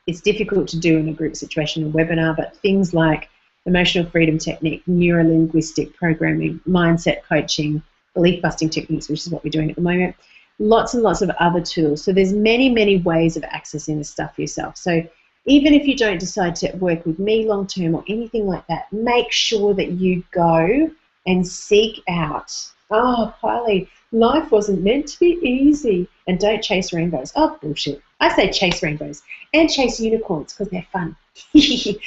it's difficult to do in a group situation or webinar, but things like emotional freedom technique, neuro-linguistic programming, mindset coaching, belief busting techniques, which is what we're doing at the moment, lots and lots of other tools. So there's many, many ways of accessing this stuff for yourself. So even if you don't decide to work with me long term or anything like that, make sure that you go and seek out, oh, Kylie, life wasn't meant to be easy. And don't chase rainbows. Oh, bullshit. I say chase rainbows and chase unicorns because they're fun. See,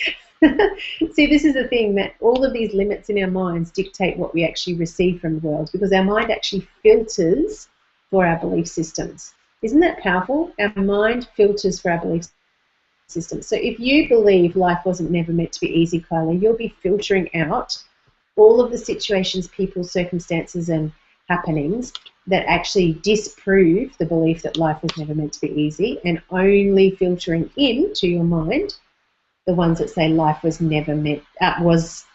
this is the thing, that all of these limits in our minds dictate what we actually receive from the world, because our mind actually filters for our belief systems. Isn't that powerful? Our mind filters for our belief systems. So if you believe life wasn't never meant to be easy, Kylie, you'll be filtering out all of the situations, people, circumstances, and happenings that actually disprove the belief that life was never meant to be easy, and only filtering into your mind the ones that say life was never meant was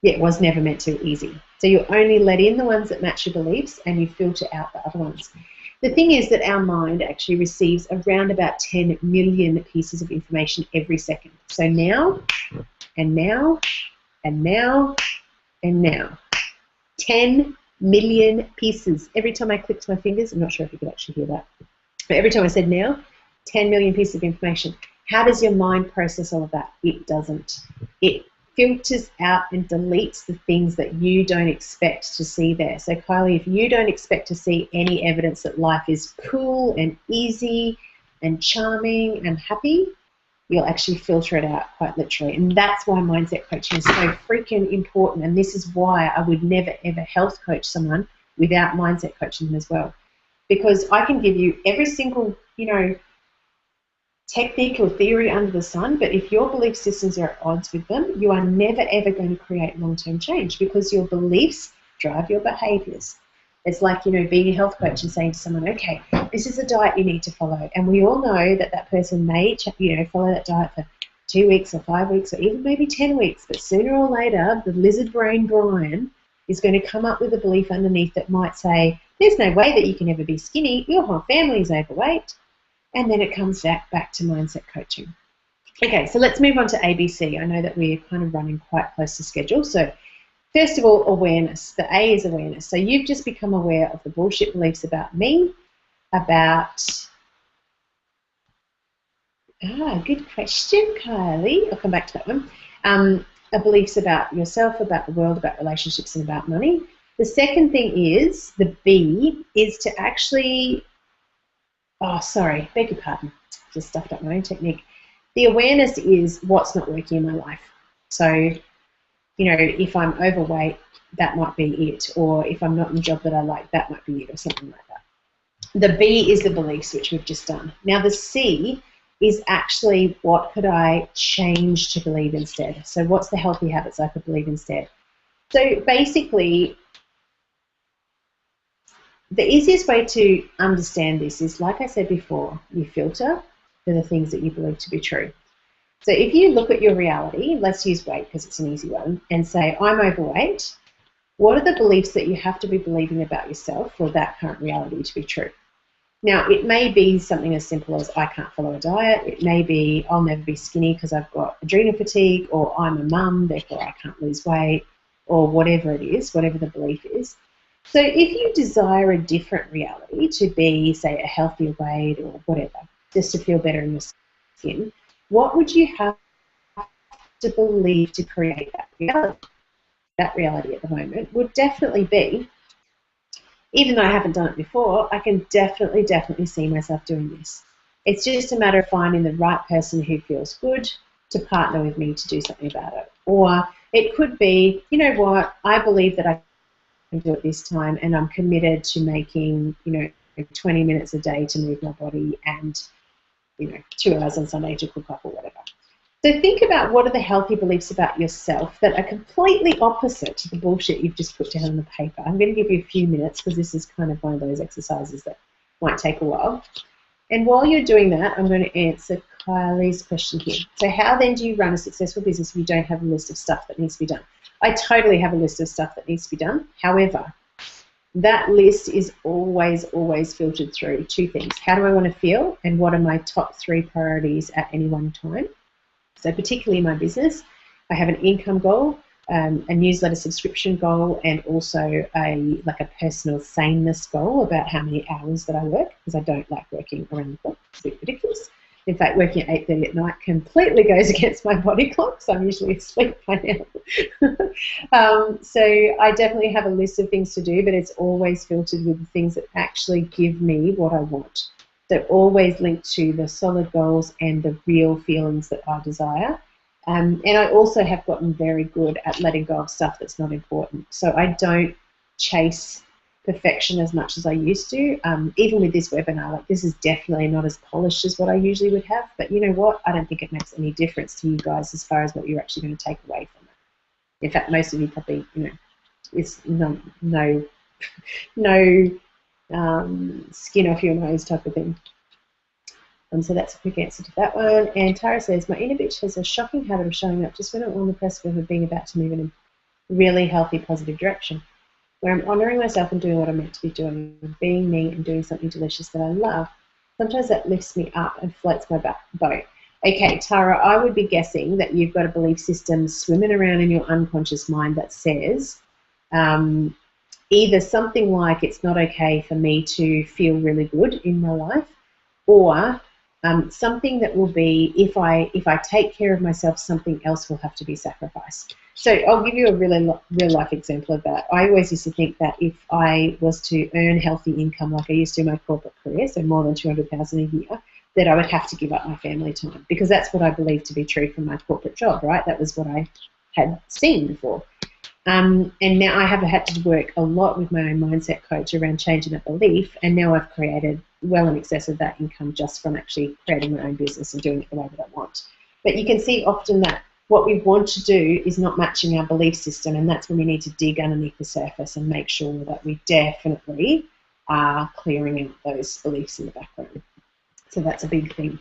never meant to be easy. So you only let in the ones that match your beliefs, and you filter out the other ones. The thing is that our mind actually receives around about 10 million pieces of information every second. So now, and now, and now, and now. 10 million pieces. Every time I clicked my fingers, I'm not sure if you could actually hear that, but every time I said now, 10 million pieces of information. How does your mind process all of that? It doesn't. It filters out and deletes the things that you don't expect to see there. So Kylie, if you don't expect to see any evidence that life is cool and easy and charming and happy, you'll actually filter it out quite literally. And that's why mindset coaching is so freaking important. And this is why I would never, ever health coach someone without mindset coaching them as well. Because I can give you every single, technique or theory under the sun, but if your belief systems are at odds with them, you are never, ever going to create long-term change, because your beliefs drive your behaviors. It's like, being a health coach and saying to someone, okay, this is a diet you need to follow. And we all know that that person may, follow that diet for 2 weeks or 5 weeks or even maybe 10 weeks. But sooner or later, the lizard brain Brian is going to come up with a belief underneath that might say, there's no way that you can ever be skinny. Your whole family is overweight. And then it comes back to mindset coaching. Okay, so let's move on to ABC. I know that we're kind of running quite close to schedule. So first of all, awareness. The A is awareness. So you've just become aware of the bullshit beliefs about me, about... good question, Kylie. I'll come back to that one. Beliefs about yourself, about the world, about relationships, and about money. The second thing is, the B, is to actually... Oh, sorry, beg your pardon. Just stuffed up my own technique. The awareness is what's not working in my life. So, if I'm overweight, that might be it. Or if I'm not in a job that I like, that might be it, or something like that. The B is the beliefs, which we've just done. Now, the C is actually, what could I change to believe instead? So what's the healthy habits I could believe instead? So basically, the easiest way to understand this is, like I said before, you filter for the things that you believe to be true. So if you look at your reality, let's use weight because it's an easy one, and say, I'm overweight, what are the beliefs that you have to be believing about yourself for that current reality to be true? Now, it may be something as simple as I can't follow a diet. It may be I'll never be skinny because I've got adrenal fatigue, or I'm a mum, therefore I can't lose weight, or whatever it is, whatever the belief is. So if you desire a different reality to be, say, a healthier weight or whatever, just to feel better in your skin, what would you have to believe to create that reality? That reality at the moment would definitely be, even though I haven't done it before, I can definitely see myself doing this. It's just a matter of finding the right person who feels good to partner with me to do something about it. Or it could be, you know what, I believe that I can do it this time, and I'm committed to making, 20 minutes a day to move my body, and 2 hours on Sunday to cook up or whatever. So think about what are the healthy beliefs about yourself that are completely opposite to the bullshit you've just put down on the paper. I'm going to give you a few minutes because this is kind of one of those exercises that might take a while. And while you're doing that, I'm going to answer Kylie's question here. So how then do you run a successful business if you don't have a list of stuff that needs to be done? I totally have a list of stuff that needs to be done. However, that list is always filtered through 2 things. How do I want to feel, and what are my top 3 priorities at any one time? So particularly in my business, I have an income goal, a newsletter subscription goal, and also a personal saneness goal about how many hours that I work, because I don't like working around the clock. It's a bit ridiculous. In fact, working at 8:30 at night completely goes against my body clock, so I'm usually asleep by now. So I definitely have a list of things to do, but it's always filtered with the things that actually give me what I want. They're always linked to the solid goals and the real feelings that I desire. And I also have gotten very good at letting go of stuff that's not important. So I don't chase perfection as much as I used to. Even with this webinar, like, this is definitely not as polished as what I usually would have. But you know what? I don't think it makes any difference to you guys as far as what you're actually going to take away from it. In fact, most of you probably, it's no skin off your nose type of thing. So that's a quick answer to that one. And Tara says, my inner bitch has a shocking habit of showing up just when I'm on the precipice of being about to move in a really healthy, positive direction, where I'm honouring myself and doing what I'm meant to be doing, being me and doing something delicious that I love. Sometimes that lifts me up and floats my boat. Okay, Tara, I would be guessing that you've got a belief system swimming around in your unconscious mind that says either something like it's not okay for me to feel really good in my life, or something that will be, if I take care of myself, something else will have to be sacrificed. So I'll give you a real life example of that. I always used to think that if I was to earn healthy income like I used to in my corporate career, so more than $200,000 a year, that I would have to give up my family time, because that's what I believed to be true from my corporate job, right? That was what I had seen before. And now I have had to work a lot with my own mindset coach around changing that belief, and now I've created well in excess of that income just from actually creating my own business and doing it the way that I want. But you can see often that what we want to do is not matching our belief system, and that's when we need to dig underneath the surface and make sure that we definitely are clearing out those beliefs in the background. So that's a big thing.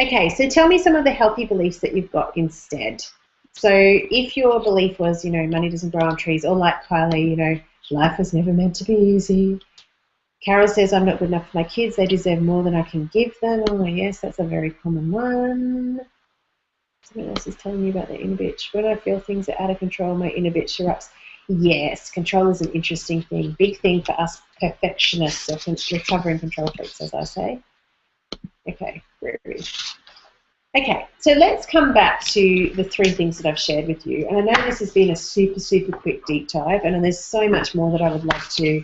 Okay, so tell me some of the healthy beliefs that you've got instead. So if your belief was, money doesn't grow on trees, or like Kylie, life was never meant to be easy. Carol says, I'm not good enough for my kids. They deserve more than I can give them. Oh, yes, that's a very common one. Someone else is telling me about the inner bitch. When I feel things are out of control, my inner bitch erupts. Yes, control is an interesting thing. Big thing for us perfectionists, or recovering control freaks, as I say. Okay, where are we? Okay, so let's come back to the 3 things that I've shared with you. And I know this has been a super, super quick deep dive, and there's so much more that I would love to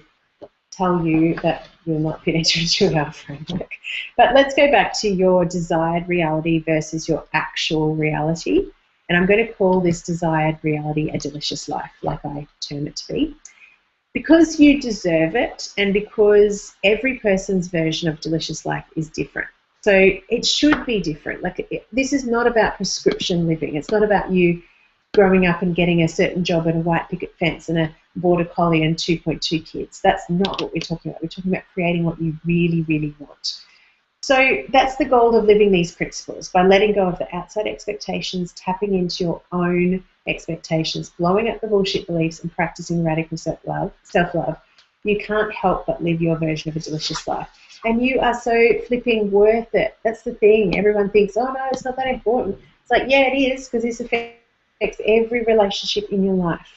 tell you that will not fit into a 2-hour framework. But let's go back to your desired reality versus your actual reality. And I'm going to call this desired reality a delicious life, like I term it to be. Because you deserve it, and because every person's version of delicious life is different. So it should be different. This is not about prescription living. It's not about you growing up and getting a certain job at a white picket fence and a border collie and 2.2 kids. That's not what we're talking about. We're talking about creating what you really, really want. So that's the goal of living these principles, by letting go of the outside expectations, tapping into your own expectations, blowing up the bullshit beliefs, and practicing radical self-love. You can't help but live your version of a delicious life. And you are so flipping worth it. That's the thing. Everyone thinks, oh, no, it's not that important. It's like, yeah, it is, because this affects every relationship in your life.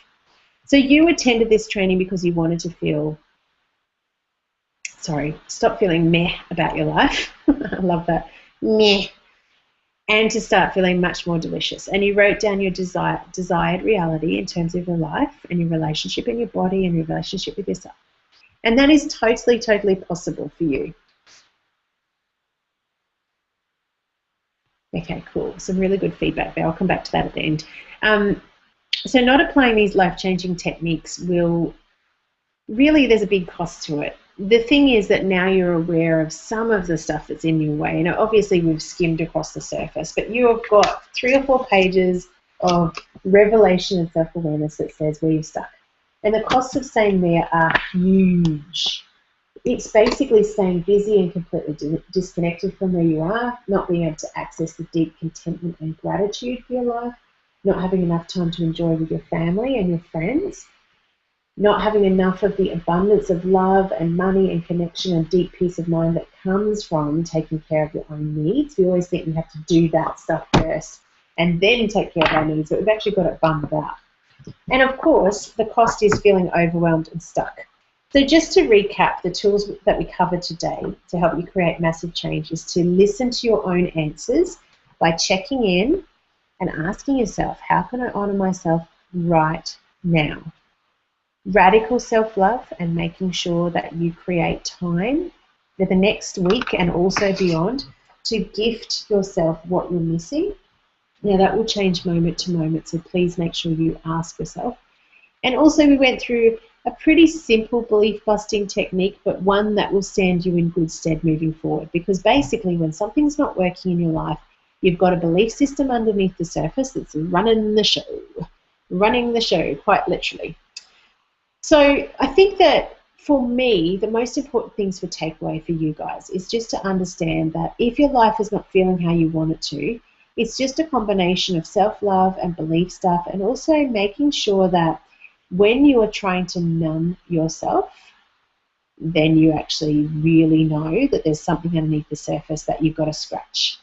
So you attended this training because you wanted to stop feeling meh about your life. I love that. Meh. And to start feeling much more delicious. And you wrote down your desired reality in terms of your life and your relationship and your body and your relationship with yourself. And that is totally, totally possible for you. Okay, cool. Some really good feedback there. I'll come back to that at the end. So not applying these life-changing techniques there's a big cost to it. The thing is that now you're aware of some of the stuff that's in your way. Obviously we've skimmed across the surface, but you have got 3 or 4 pages of revelation and self-awareness that says where you're stuck. And the costs of staying there are huge. It's basically staying busy and completely disconnected from where you are, not being able to access the deep contentment and gratitude for your life, not having enough time to enjoy with your family and your friends, not having enough of the abundance of love and money and connection and deep peace of mind that comes from taking care of your own needs. We always think we have to do that stuff first and then take care of our needs, but we've actually got it bummed out. And of course, the cost is feeling overwhelmed and stuck. So just to recap, the tools that we covered today to help you create massive change is to listen to your own answers by checking in and asking yourself, how can I honor myself right now? Radical self-love and making sure that you create time for the next week and also beyond to gift yourself what you're missing. Now that will change moment to moment, so please make sure you ask yourself. And also we went through a pretty simple belief busting technique, but one that will stand you in good stead moving forward, because basically when something's not working in your life, you've got a belief system underneath the surface that's running the show, quite literally. So I think that for me, the most important things for takeaway for you guys is just to understand that if your life is not feeling how you want it to, it's just a combination of self-love and belief stuff, and also making sure that when you are trying to numb yourself, then you actually really know that there's something underneath the surface that you've got to scratch.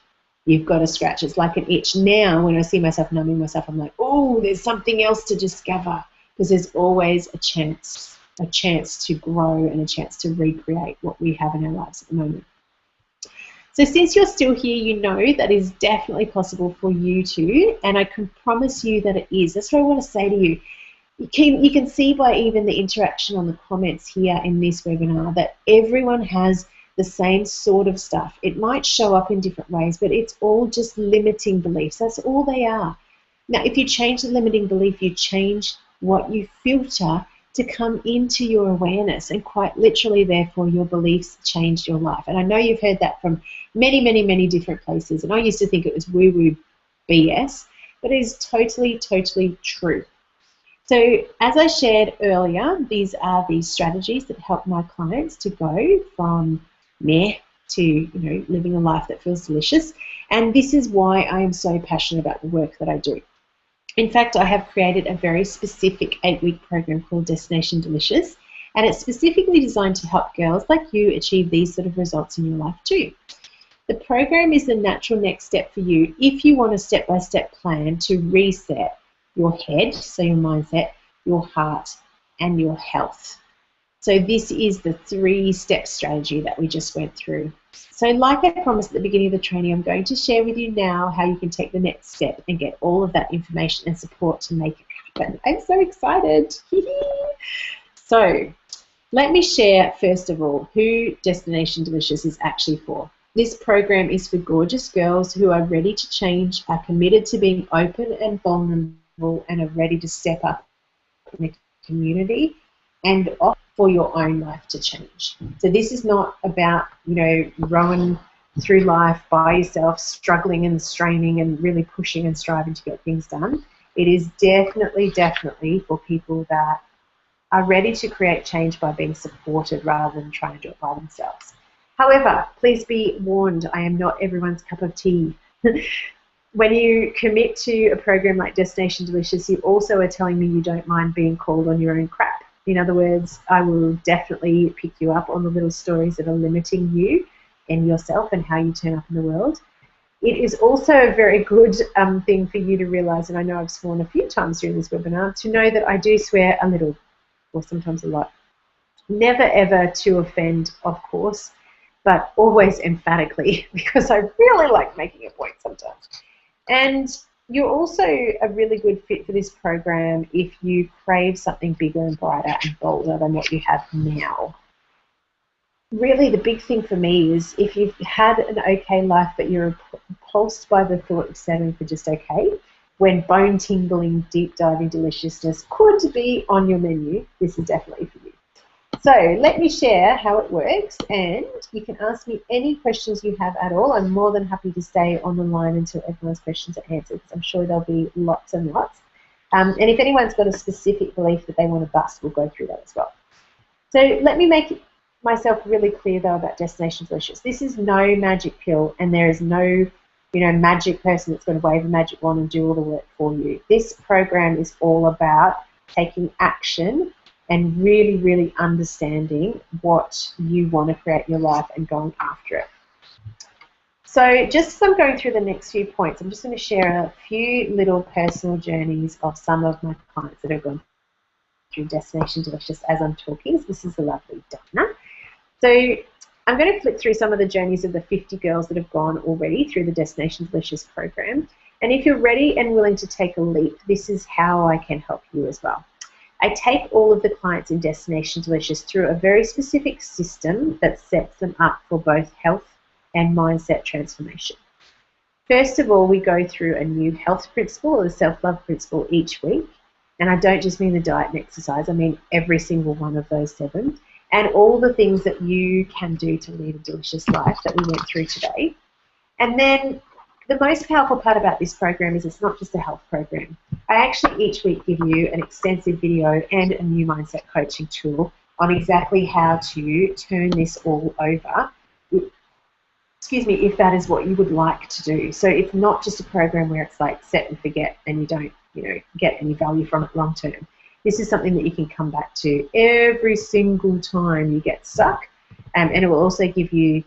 You've got to scratch. It's like an itch. Now when I see myself numbing myself, I'm like, oh, there's something else to discover, because there's always a chance to grow and a chance to recreate what we have in our lives at the moment. So since you're still here, you know that is definitely possible for you too, and I can promise you that it is. That's what I want to say to you. You can see by even the interaction on the comments here in this webinar that everyone has the same sort of stuff. It might show up in different ways, but it's all just limiting beliefs. That's all they are. Now, if you change the limiting belief, you change what you filter to come into your awareness, and quite literally, therefore, your beliefs change your life. And I know you've heard that from many, many, many different places, and I used to think it was woo-woo BS, but it is totally, totally true. So as I shared earlier, these are the strategies that help my clients to go from meh to living a life that feels delicious. And this is why I am so passionate about the work that I do. In fact, I have created a very specific 8-week program called Destination Delicious, and it's specifically designed to help girls like you achieve these sort of results in your life too. The program is the natural next step for you if you want a step-by-step plan to reset your head, so your mindset, your heart, and your health. So this is the 3-step strategy that we just went through. So like I promised at the beginning of the training, I'm going to share with you now how you can take the next step and get all of that information and support to make it happen. I'm so excited. So let me share, first of all, who Destination Delicious is actually for. This program is for gorgeous girls who are ready to change, are committed to being open and vulnerable, and are ready to step up in the community and offer for your own life to change. So this is not about, rowing through life by yourself, struggling and straining and really pushing and striving to get things done. It is definitely, definitely for people that are ready to create change by being supported rather than trying to do it by themselves. However, please be warned, I am not everyone's cup of tea. When you commit to a program like Destination Delicious, you also are telling me you don't mind being called on your own crap. In other words, I will definitely pick you up on the little stories that are limiting you and yourself and how you turn up in the world. It is also a very good thing for you to realize, and I know I've sworn a few times during this webinar, to know that I do swear a little, or sometimes a lot. Never ever to offend, of course, but always emphatically, because I really like making a point sometimes. And you're also a really good fit for this program if you crave something bigger and brighter and bolder than what you have now. Really, the big thing for me is if you've had an okay life but you're repulsed by the thought of settling for just okay, when bone-tingling, deep-diving deliciousness could be on your menu, this is definitely for you. So let me share how it works, and you can ask me any questions you have at all. I'm more than happy to stay on the line until everyone's questions are answered, because I'm sure there'll be lots and lots. And if anyone's got a specific belief that they want to bust, we'll go through that as well. So let me make myself really clear, though, about Destination Delicious. This is no magic pill, and there is no magic person that's going to wave a magic wand and do all the work for you. This program is all about taking action and really, really understanding what you want to create in your life and going after it. So just as I'm going through the next few points, I'm just going to share a few little personal journeys of some of my clients that have gone through Destination Delicious as I'm talking. So this is the lovely Donna. So I'm going to flip through some of the journeys of the 50 girls that have gone already through the Destination Delicious program. And if you're ready and willing to take a leap, this is how I can help you as well. I take all of the clients in Destination Delicious through a very specific system that sets them up for both health and mindset transformation. First of all, we go through a new health principle or the self-love principle each week. And I don't just mean the diet and exercise, I mean every single one of those 7. And all the things that you can do to lead a delicious life that we went through today. And then the most powerful part about this program is it's not just a health program. I actually each week give you an extensive video and a new mindset coaching tool on exactly how to turn this all over, excuse me, if that is what you would like to do. So it's not just a program where it's like set and forget and you don't, get any value from it long term. This is something that you can come back to every single time you get stuck, and it will also give you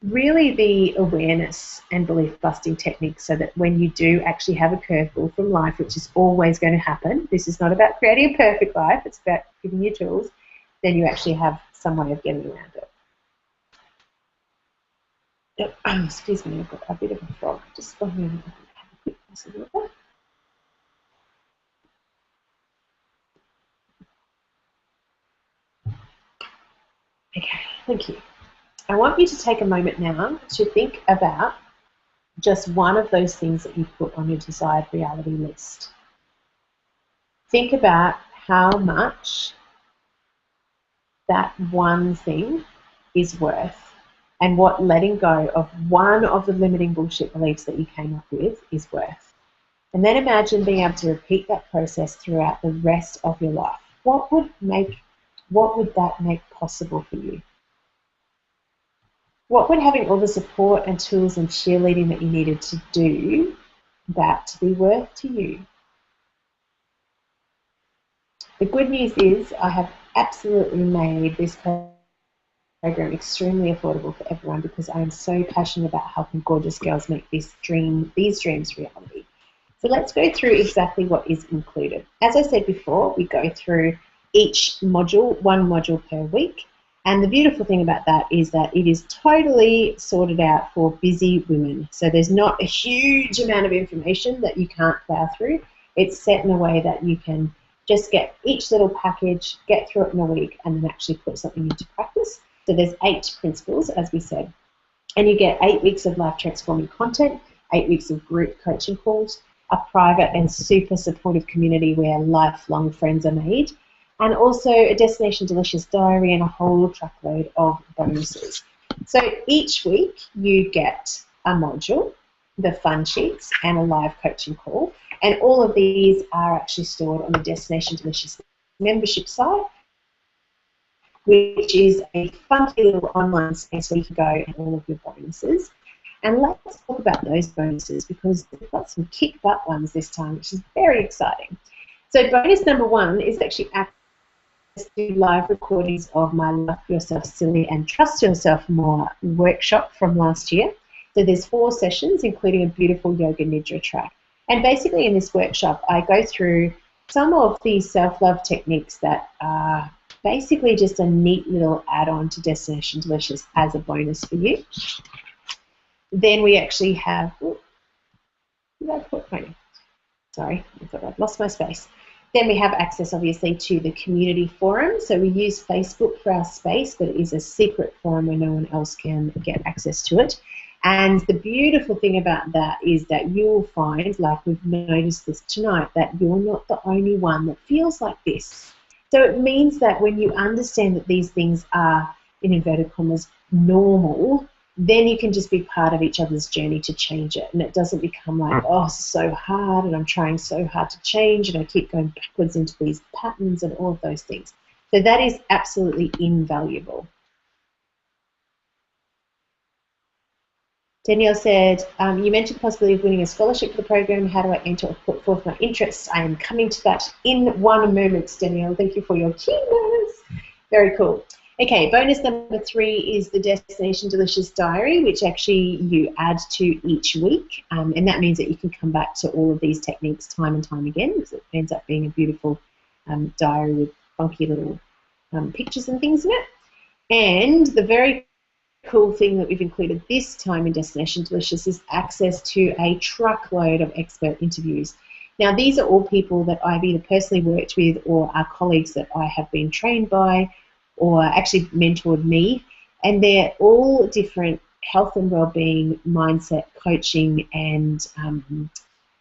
really the awareness and belief-busting techniques so that when you do actually have a curveball from life, which is always going to happen, this is not about creating a perfect life, it's about giving you tools, then you actually have some way of getting around it. Oh, excuse me, I've got a bit of a frog. Just go ahead and have a quick glass of water. Okay, thank you. I want you to take a moment now to think about just one of those things that you put on your desired reality list. Think about how much that one thing is worth and what letting go of one of the limiting bullshit beliefs that you came up with is worth. And then imagine being able to repeat that process throughout the rest of your life. What would that make possible for you? What would having all the support and tools and cheerleading that you needed to do that to be worth to you? The good news is I have absolutely made this program extremely affordable for everyone because I am so passionate about helping gorgeous girls make these dreams reality. So let's go through exactly what is included. As I said before, we go through each module, one module per week. And the beautiful thing about that is that it is totally sorted out for busy women. So there's not a huge amount of information that you can't plow through. It's set in a way that you can just get each little package, get through it in a week, and then actually put something into practice. So there's 8 principles, as we said. And you get 8 weeks of life-transforming content, 8 weeks of group coaching calls, a private and super supportive community where lifelong friends are made, and also a Destination Delicious diary and a whole truckload of bonuses. So each week you get a module, the fun sheets, and a live coaching call. And all of these are actually stored on the Destination Delicious membership site, which is a funky little online space where you can go and all of your bonuses. And let's talk about those bonuses because we've got some kick butt ones this time, which is very exciting. So bonus number 1 is actually access to live recordings of my Love Yourself Silly and Trust Yourself More workshop from last year. So there's 4 sessions, including a beautiful yoga nidra track. And basically in this workshop, I go through some of these self-love techniques that are basically just a neat little add-on to Destination Delicious as a bonus for you. Then we actually have, sorry, I thought I'd lost my space. Then we have access, obviously, to the community forum. So we use Facebook for our space, but it is a secret forum where no one else can get access to it. And the beautiful thing about that is that you'll find, like we've noticed this tonight, that you're not the only one that feels like this. So it means that when you understand that these things are, in inverted commas, normal, then you can just be part of each other's journey to change it. And it doesn't become like, oh, it's so hard and I'm trying so hard to change and I keep going backwards into these patterns and all of those things. So that is absolutely invaluable. Danielle said, you mentioned the possibility of winning a scholarship for the program. How do I enter or put forth my interests? I am coming to that in one moment, Danielle. Thank you for your keenness. Very cool. Okay, bonus number 3 is the Destination Delicious diary, which actually you add to each week. And that means that you can come back to all of these techniques time and time again because it ends up being a beautiful diary with funky little pictures and things in it. And the very cool thing that we've included this time in Destination Delicious is access to a truckload of expert interviews. Now, these are all people that I've either personally worked with or are colleagues that I have been trained by or actually mentored me, and they're all different health and well-being, mindset, coaching, and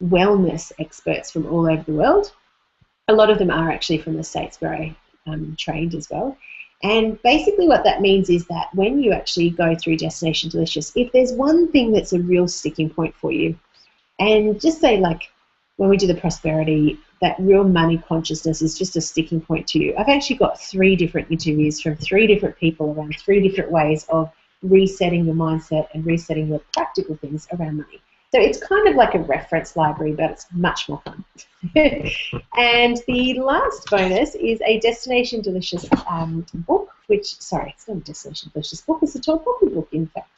wellness experts from all over the world. A lot of them are actually from the States where I trained as well. And basically what that means is that when you actually go through Destination Delicious, if there's one thing that's a real sticking point for you, and just say like when we do the prosperity, that real money consciousness is just a sticking point to you. I've actually got 3 different interviews from 3 different people around 3 different ways of resetting your mindset and resetting your practical things around money. So it's kind of like a reference library, but it's much more fun. And the last bonus is a Destination Delicious book, sorry, it's not a Destination Delicious book, it's a Tall Poppy book, in fact.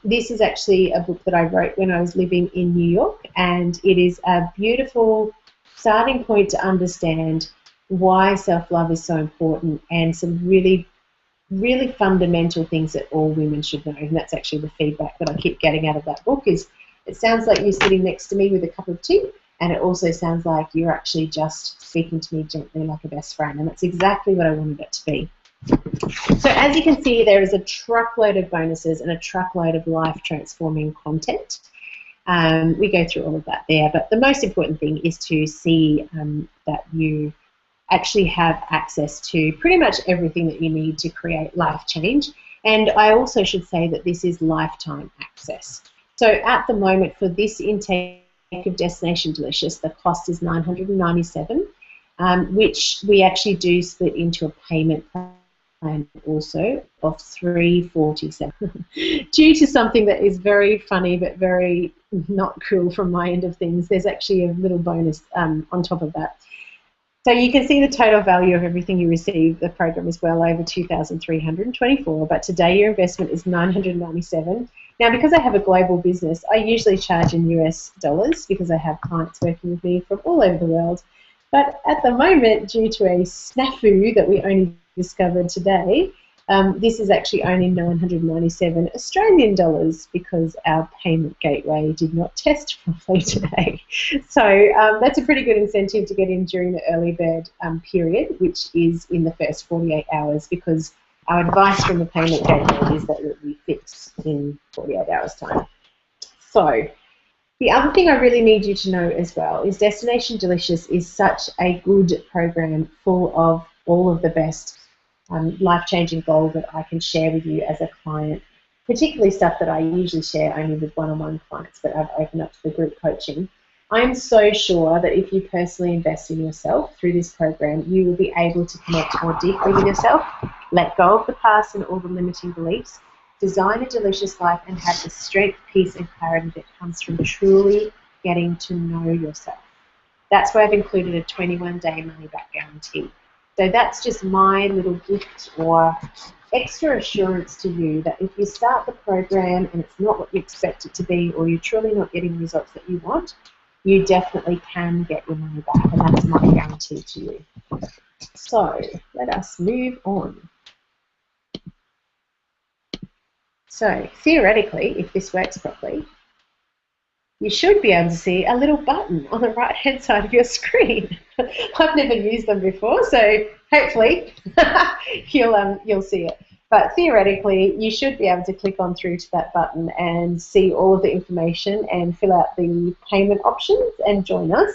This is actually a book that I wrote when I was living in New York, and it is a beautiful starting point to understand why self-love is so important and some really fundamental things that all women should know. And that's actually the feedback that I keep getting out of that book is it sounds like you're sitting next to me with a cup of tea, and it also sounds like you're actually just speaking to me gently like a best friend, and that's exactly what I wanted it to be. So as you can see, there is a truckload of bonuses and a truckload of life-transforming content. We go through all of that there, but the most important thing is to see that you actually have access to pretty much everything that you need to create life change. And I also should say that this is lifetime access. So at the moment for this intake of Destination Delicious, the cost is $997, which we actually do split into a payment plan also of $347. Due to something that is very funny but very not cool from my end of things, there's actually a little bonus on top of that. So you can see the total value of everything you receive. The program is well over $2,324, but today your investment is $997. Now, because I have a global business, I usually charge in US dollars because I have clients working with me from all over the world. But at the moment, due to a snafu that we only discovered today, this is actually only 997 Australian dollars because our payment gateway did not test properly today. So that's a pretty good incentive to get in during the early bird period, which is in the first 48 hours, because our advice from the payment gateway is that it will be fixed in 48 hours time. So the other thing I really need you to know as well is Destination Delicious is such a good program full of all of the best life-changing gold that I can share with you as a client, particularly stuff that I usually share only with one-on-one clients, but I've opened up to the group coaching. I'm so sure that if you personally invest in yourself through this program, you will be able to connect more deeply with yourself, let go of the past and all the limiting beliefs, design a delicious life, and have the strength, peace, and clarity that comes from truly getting to know yourself. That's why I've included a 21-day money-back guarantee. So that's just my little gift or extra assurance to you that if you start the program and it's not what you expect it to be, or you're truly not getting the results that you want, you definitely can get your money back, and that's my guarantee to you. So let us move on. So theoretically, if this works properly, you should be able to see a little button on the right-hand side of your screen. I've never used them before, so hopefully you'll see it. But theoretically, you should be able to click on through to that button and see all of the information and fill out the payment options and join us.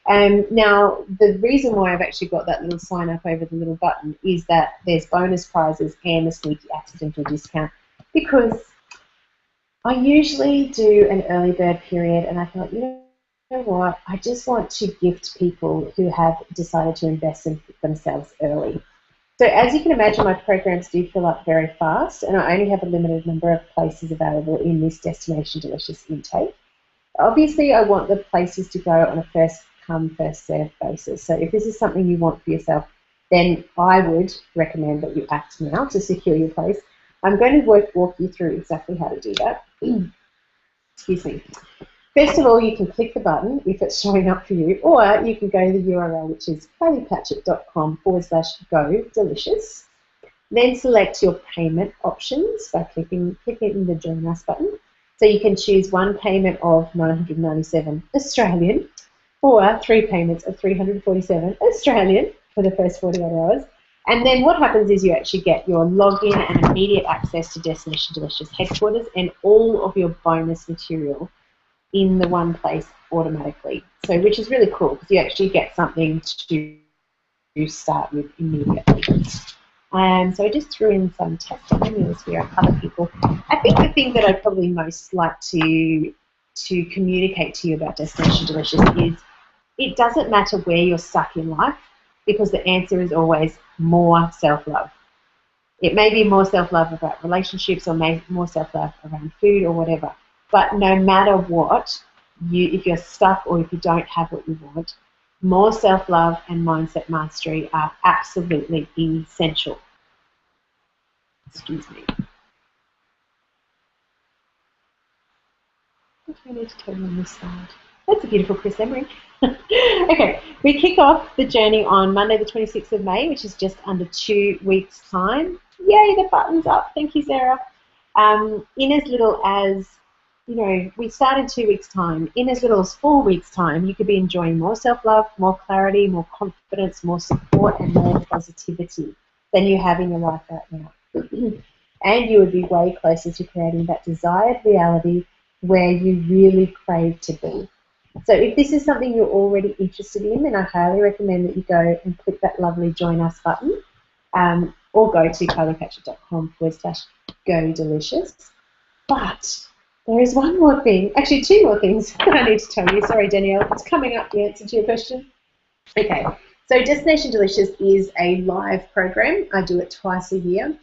Now, the reason why I've actually got that little sign up over the little button is that there's bonus prizes and a sneaky accidental discount, because I usually do an early bird period, and I thought, you know what, I just want to gift people who have decided to invest in themselves early. So as you can imagine, my programs do fill up very fast, and I only have a limited number of places available in this Destination Delicious intake. Obviously, I want the places to go on a first come, first served basis. So if this is something you want for yourself, then I would recommend that you act now to secure your place. I'm going to walk you through exactly how to do that. Excuse me. First of all, you can click the button if it's showing up for you, or you can go to the URL, which is kyliepatchett.com/go delicious. Then select your payment options by clicking the Join Us button. So you can choose one payment of 997 Australian or 3 payments of 347 Australian for the first 48 hours. And then what happens is you actually get your login and immediate access to Destination Delicious headquarters and all of your bonus material in the one place automatically. So which is really cool because you actually get something to start with immediately. So I just threw in some testimonials here of other people. I think the thing that I'd probably most like to communicate to you about Destination Delicious is it doesn't matter where you're stuck in life because the answer is always more self-love. It may be more self-love about relationships or more self-love around food or whatever. But no matter what, if you're stuck or if you don't have what you want, more self-love and mindset mastery are absolutely essential. Excuse me. What do I need to tell you on this slide? That's a beautiful Chris Emery. Okay, we kick off the journey on Monday the 26th of May, which is just under 2 weeks' time. Yay, the button's up. Thank you, Sarah. In as little as, we start in 2 weeks' time. In as little as 4 weeks' time, you could be enjoying more self-love, more clarity, more confidence, more support, and more positivity than you have in your life right now. And you would be way closer to creating that desired reality where you really crave to be. So if this is something you're already interested in, then I highly recommend that you go and click that lovely Join Us button, or go to kyliepatchett.com/go delicious. But there is one more thing, actually 2 more things that I need to tell you. Sorry, Danielle, it's coming up, the answer to your question. Okay, so Destination Delicious is a live program. I do it twice a year.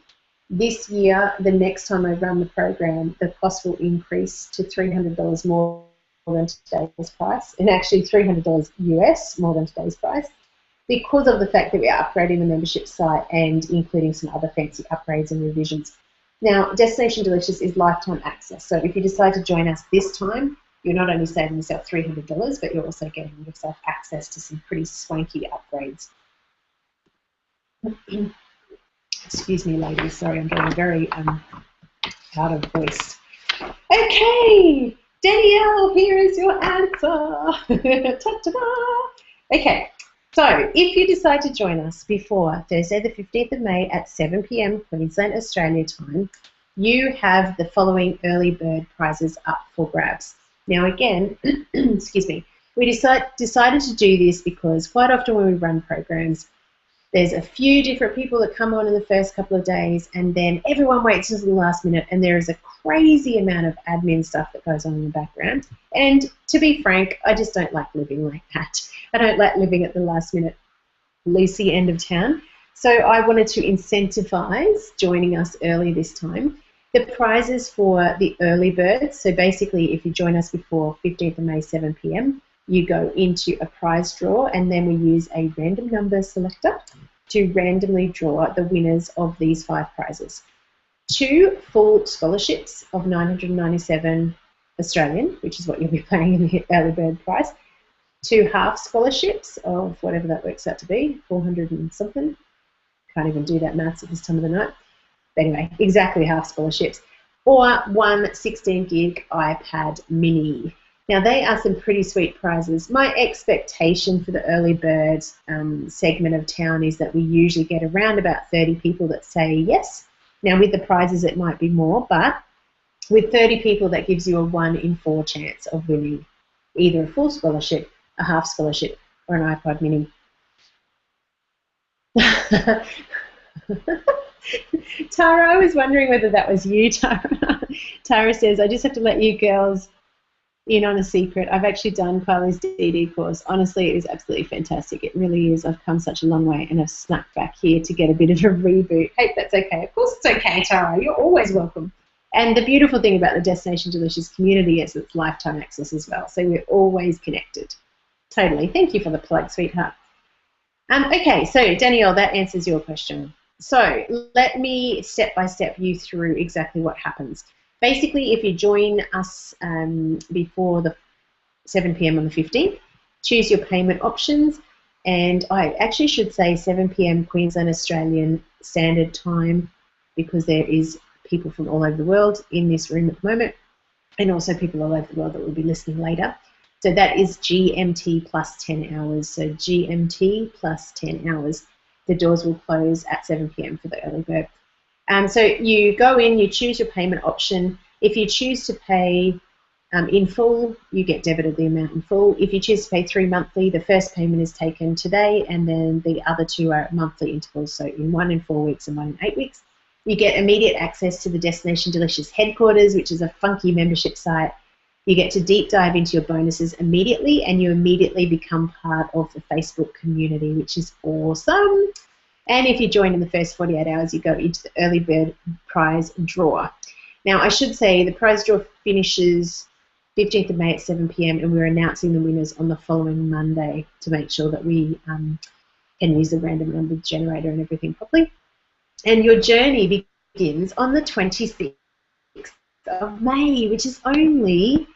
This year, the next time I run the program, the cost will increase to $300 more than today's price, and actually $300 US more than today's price, because of the fact that we are upgrading the membership site and including some other fancy upgrades and revisions. Now, Destination Delicious is lifetime access, so if you decide to join us this time, you're not only saving yourself $300, but you're also getting yourself access to some pretty swanky upgrades. Excuse me, ladies. Sorry, I'm getting very out of voice. Okay, Danielle, here is your answer. Ta-ta-da! Okay, so if you decide to join us before Thursday the 15th of May at 7 p.m. Queensland, Australia time, you have the following early bird prizes up for grabs. Now again, excuse me, we decided to do this because quite often when we run programs, there's a few different people that come on in the first couple of days, and then everyone waits until the last minute, and there is a crazy amount of admin stuff that goes on in the background. And to be frank, I just don't like living like that. I don't like living at the last minute, Lucy end of town. So I wanted to incentivize joining us early this time. The prizes for the early birds, so basically if you join us before 15th of May, 7 p.m, you go into a prize draw, and then we use a random number selector to randomly draw the winners of these 5 prizes. 2 full scholarships of 997 Australian, which is what you'll be paying in the early bird prize. 2 half scholarships of whatever that works out to be, 400 and something. Can't even do that maths at this time of the night. But anyway, exactly half scholarships. Or 1 16 gig iPad mini. Now, they are some pretty sweet prizes. My expectation for the early bird segment of town is that we usually get around about 30 people that say yes. Now, with the prizes, it might be more, but with 30 people, that gives you a 1 in 4 chance of winning either a full scholarship, a half scholarship, or an iPod mini. Tara, I was wondering whether that was you, Tara. Tara says, I just have to let you girls in on a secret. I've actually done Kylie's DD course. Honestly, it is absolutely fantastic. It really is. I've come such a long way, and I've snuck back here to get a bit of a reboot. Hey, that's okay. Of course it's okay, Tara. You're always welcome. And the beautiful thing about the Destination Delicious community is it's lifetime access as well. So we're always connected. Totally. Thank you for the plug, sweetheart. Okay, so Danielle, that answers your question. So let me step-by-step you through exactly what happens. Basically, if you join us before the 7 p.m. on the 15th. Choose your payment options. And I actually should say 7 p.m. Queensland Australian Standard Time, because there is people from all over the world in this room at the moment, and also people all over the world that will be listening later. So that is GMT plus 10 hours. So GMT plus 10 hours. The doors will close at 7 p.m. for the early bird. So you go in, you choose your payment option. If you choose to pay in full, you get debited the amount in full. If you choose to pay 3 monthly, the first payment is taken today, and then the other 2 are at monthly intervals, so in 1 in 4 weeks and 1 in 8 weeks. You get immediate access to the Destination Delicious headquarters, which is a funky membership site. You get to deep dive into your bonuses immediately, and you immediately become part of the Facebook community, which is awesome. And if you join in the first 48 hours, you go into the early bird prize draw. Now, I should say the prize draw finishes 15th of May at 7 p.m. and we're announcing the winners on the following Monday to make sure that we can use the random number generator and everything properly. And your journey begins on the 26th of May, which is only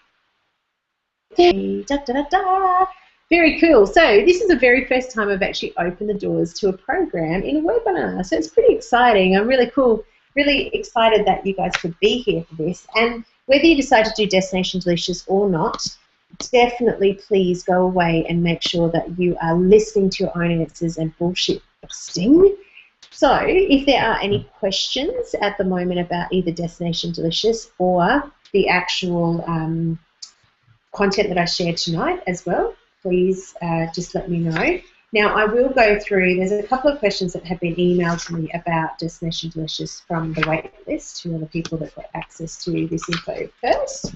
very cool. So this is the very first time I've actually opened the doors to a program in a webinar. So it's pretty exciting. I'm really excited that you guys could be here for this. And whether you decide to do Destination Delicious or not, definitely please go away and make sure that you are listening to your own answers and bullshit busting. So if there are any questions at the moment about either Destination Delicious or the actual content that I shared tonight as well, please just let me know. Now, I will go through, there's a couple of questions that have been emailed to me about Destination Delicious from the wait list, who are the people that got access to this info first.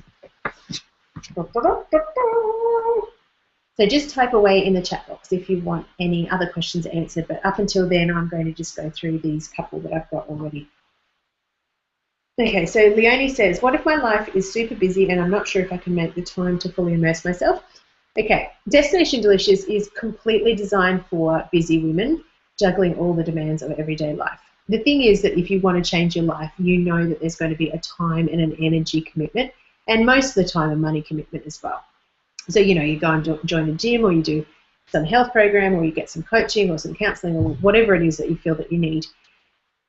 So just type away in the chat box if you want any other questions answered, but up until then, I'm going to just go through these couple that I've got already. Okay, so Leonie says, what if my life is super busy and I'm not sure if I can make the time to fully immerse myself? Okay, Destination Delicious is completely designed for busy women juggling all the demands of everyday life. The thing is that if you want to change your life, you know that there's going to be a time and an energy commitment, and most of the time a money commitment as well. So, you know, you go and join a gym, or you do some health program, or you get some coaching or some counselling, or whatever it is that you feel that you need.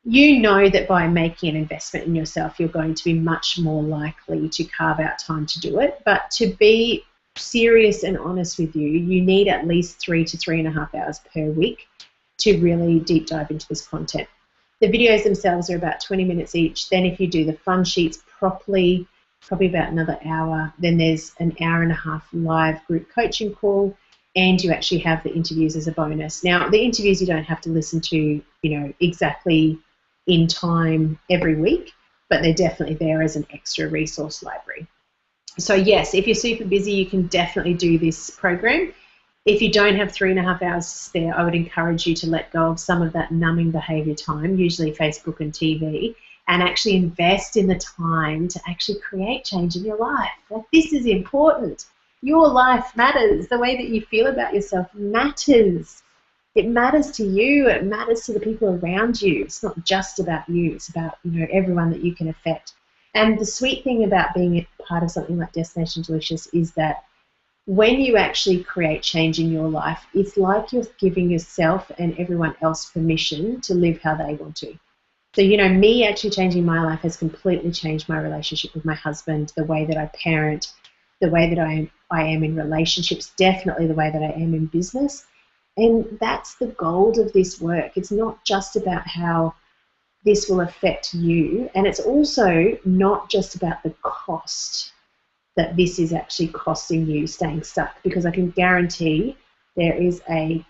You know that by making an investment in yourself, you're going to be much more likely to carve out time to do it. But to be serious and honest with you, you need at least 3 to 3.5 hours per week to really deep dive into this content. The videos themselves are about 20 minutes each. Then if you do the fun sheets properly, probably about another hour. Then there's an 1.5 hour live group coaching call, and you actually have the interviews as a bonus. Now, the interviews you don't have to listen to, you know, exactly in time every week, but they're definitely there as an extra resource library. So yes, if you're super busy, you can definitely do this program. If you don't have 3.5 hours to spare, I would encourage you to let go of some of that numbing behavior time, usually Facebook and TV, and actually invest in the time to actually create change in your life. Like, this is important. Your life matters. The way that you feel about yourself matters. It matters to you. It matters to the people around you. It's not just about you. It's about, you know, everyone that you can affect. And the sweet thing about being a part of something like Destination Delicious is that when you actually create change in your life, it's like you're giving yourself and everyone else permission to live how they want to. So, you know, me actually changing my life has completely changed my relationship with my husband, the way that I parent, the way that I am in relationships, definitely the way that I am in business. And that's the gold of this work. It's not just about how this will affect you, and it's also not just about the cost that this is actually costing you staying stuck, because I can guarantee there is a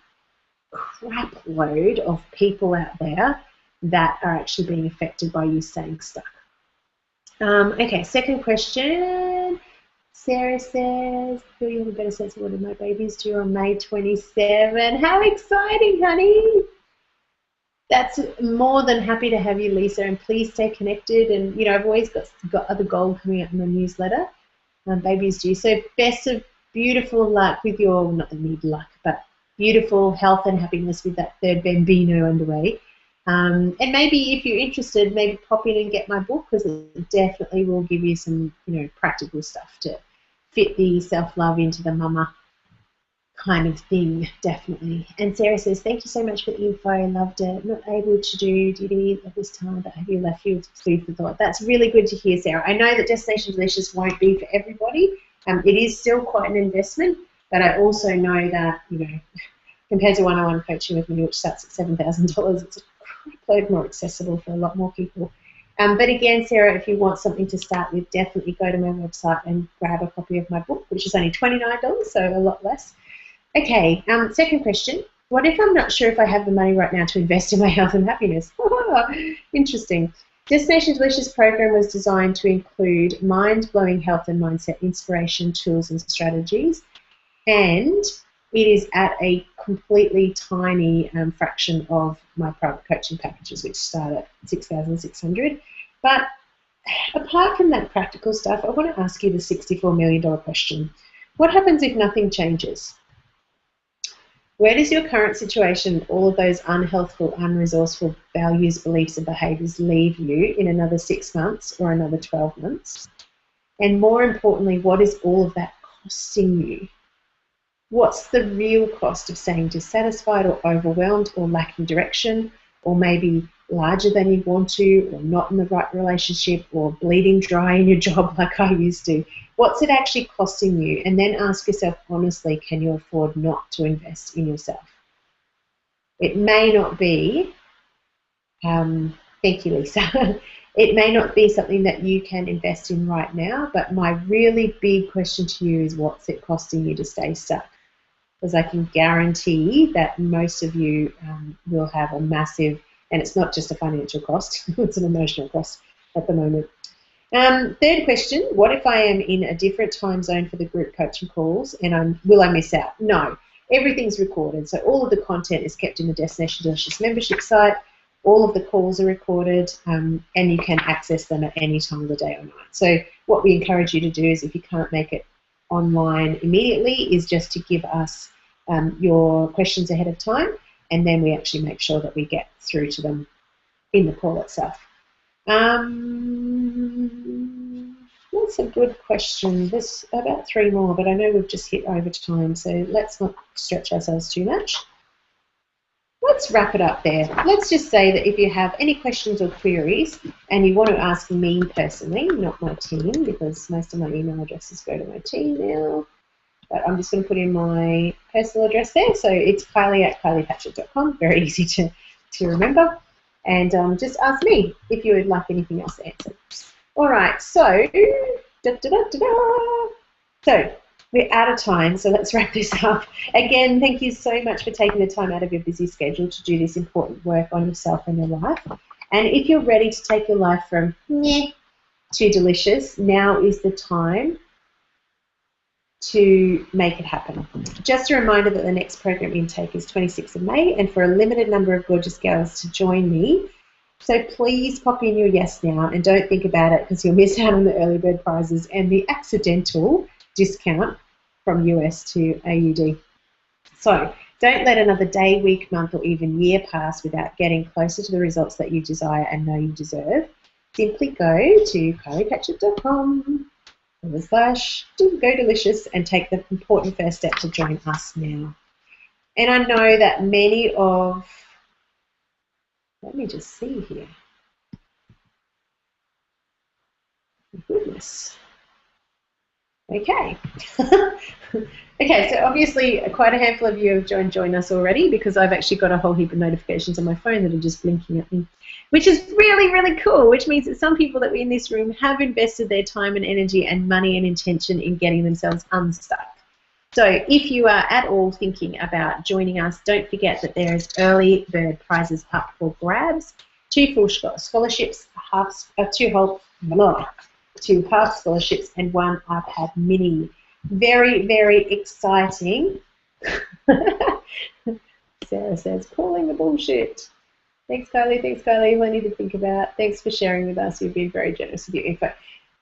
crap load of people out there that are actually being affected by you staying stuck. Okay, second question. Sarah says, feel you have a better sense of what my baby's due on May 27. How exciting, honey. That's more than happy to have you, Lisa, and please stay connected. And, you know, I've always got other gold coming out in the newsletter. Baby's due. So best of beautiful luck with your, not that you need luck, but beautiful health and happiness with that third bambino underway. And maybe if you're interested, maybe pop in and get my book, because it definitely will give you some, you know, practical stuff to fit the self-love into the mama kind of thing, definitely. And Sarah says, thank you so much for the info. Loved it. Not able to do duty at this time, but have you left you with food for thought? That's really good to hear, Sarah. I know that Destination Delicious won't be for everybody. It is still quite an investment, but I also know that, you know, compared to one-on-one coaching with me, which starts at $7,000, it's a crapload more accessible for a lot more people. But again, Sarah, if you want something to start with, definitely go to my website and grab a copy of my book, which is only $29, so a lot less. Okay, second question. What if I'm not sure if I have the money right now to invest in my health and happiness? Interesting. Destination Delicious program was designed to include mind-blowing health and mindset inspiration, tools and strategies, and it is at a completely tiny fraction of my private coaching packages, which start at $6,600. But apart from that practical stuff, I want to ask you the $64 million question. What happens if nothing changes? Where does your current situation, all of those unhealthful, unresourceful values, beliefs and behaviours leave you in another 6 months or another 12 months? And more importantly, what is all of that costing you? What's the real cost of staying dissatisfied or overwhelmed or lacking direction, or maybe larger than you want to, or not in the right relationship, or bleeding dry in your job like I used to? What's it actually costing you? And then ask yourself honestly, can you afford not to invest in yourself? It may not be, thank you, Lisa. It may not be something that you can invest in right now, but my really big question to you is, what's it costing you to stay stuck? Because I can guarantee that most of you will have a massive, and it's not just a financial cost, it's an emotional cost at the moment. Third question, what if I am in a different time zone for the group coaching calls and will I miss out? No, everything's recorded. So all of the content is kept in the Destination Delicious membership site. All of the calls are recorded and you can access them at any time of the day or night. So what we encourage you to do is, if you can't make it online immediately, is just to give us your questions ahead of time, and then we actually make sure that we get through to them in the call itself. That's a good question. There's about 3 more, but I know we've just hit overtime, so let's not stretch ourselves too much. Let's wrap it up there. Let's just say that if you have any questions or queries and you want to ask me personally, not my team, because most of my email addresses go to my team now, but I'm just going to put in my personal address there. So it's kylie@kyliepatrick.com, very easy to remember. And just ask me if you would like anything else answered. All right, so, so we're out of time, so let's wrap this up. Again, thank you so much for taking the time out of your busy schedule to do this important work on yourself and your life. And if you're ready to take your life from meh to delicious, now is the time to make it happen. Just a reminder that the next program intake is 26th of May, and for a limited number of gorgeous girls to join me. So please pop in your yes now and don't think about it, because you'll miss out on the early bird prizes and the accidental discount from US to AUD. So don't let another day, week, month or even year pass without getting closer to the results that you desire and know you deserve. Simply go to kyliepatrick.com/go delicious and take the important first step to join us now. And I know that many of, let me just see here. Goodness. Okay. Okay, so obviously quite a handful of you have joined us already, because I've actually got a whole heap of notifications on my phone that are just blinking at me, which is really, really cool, which means that some people that were in this room have invested their time and energy and money and intention in getting themselves unstuck. So if you are at all thinking about joining us, don't forget that there is early bird prizes up for grabs, 2 full scholarships, 2 half scholarships and 1 iPad mini. Very, very exciting. Sarah says, calling the bullshit. Thanks, Kylie. Thanks, Kylie. Plenty to think about. Thanks for sharing with us. You've been very generous with your info.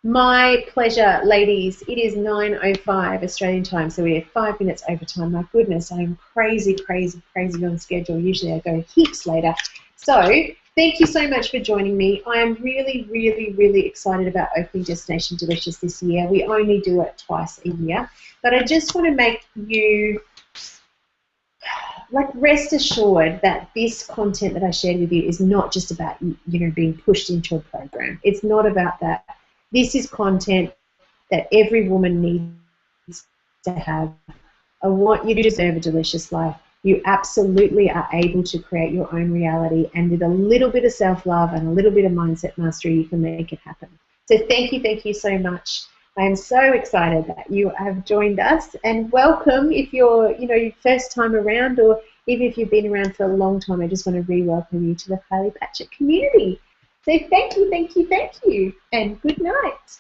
My pleasure, ladies. It is 9:05 Australian time, so we have 5 minutes overtime. My goodness, I am crazy, crazy, crazy on schedule. Usually I go heaps later. So Thank you so much for joining me. I am really, really, really excited about opening Destination Delicious this year. We only do it twice a year. But I just want to make you, like, rest assured that this content that I shared with you is not just about, being pushed into a program. It's not about that. This is content that every woman needs to have. I want you to deserve a delicious life. You absolutely are able to create your own reality, and with a little bit of self-love and a little bit of mindset mastery, you can make it happen. So thank you so much. I am so excited that you have joined us, and welcome if you're, your first time around, or even if you've been around for a long time. I just want to re-welcome you to the Kylie Patchett community. So thank you, and good night.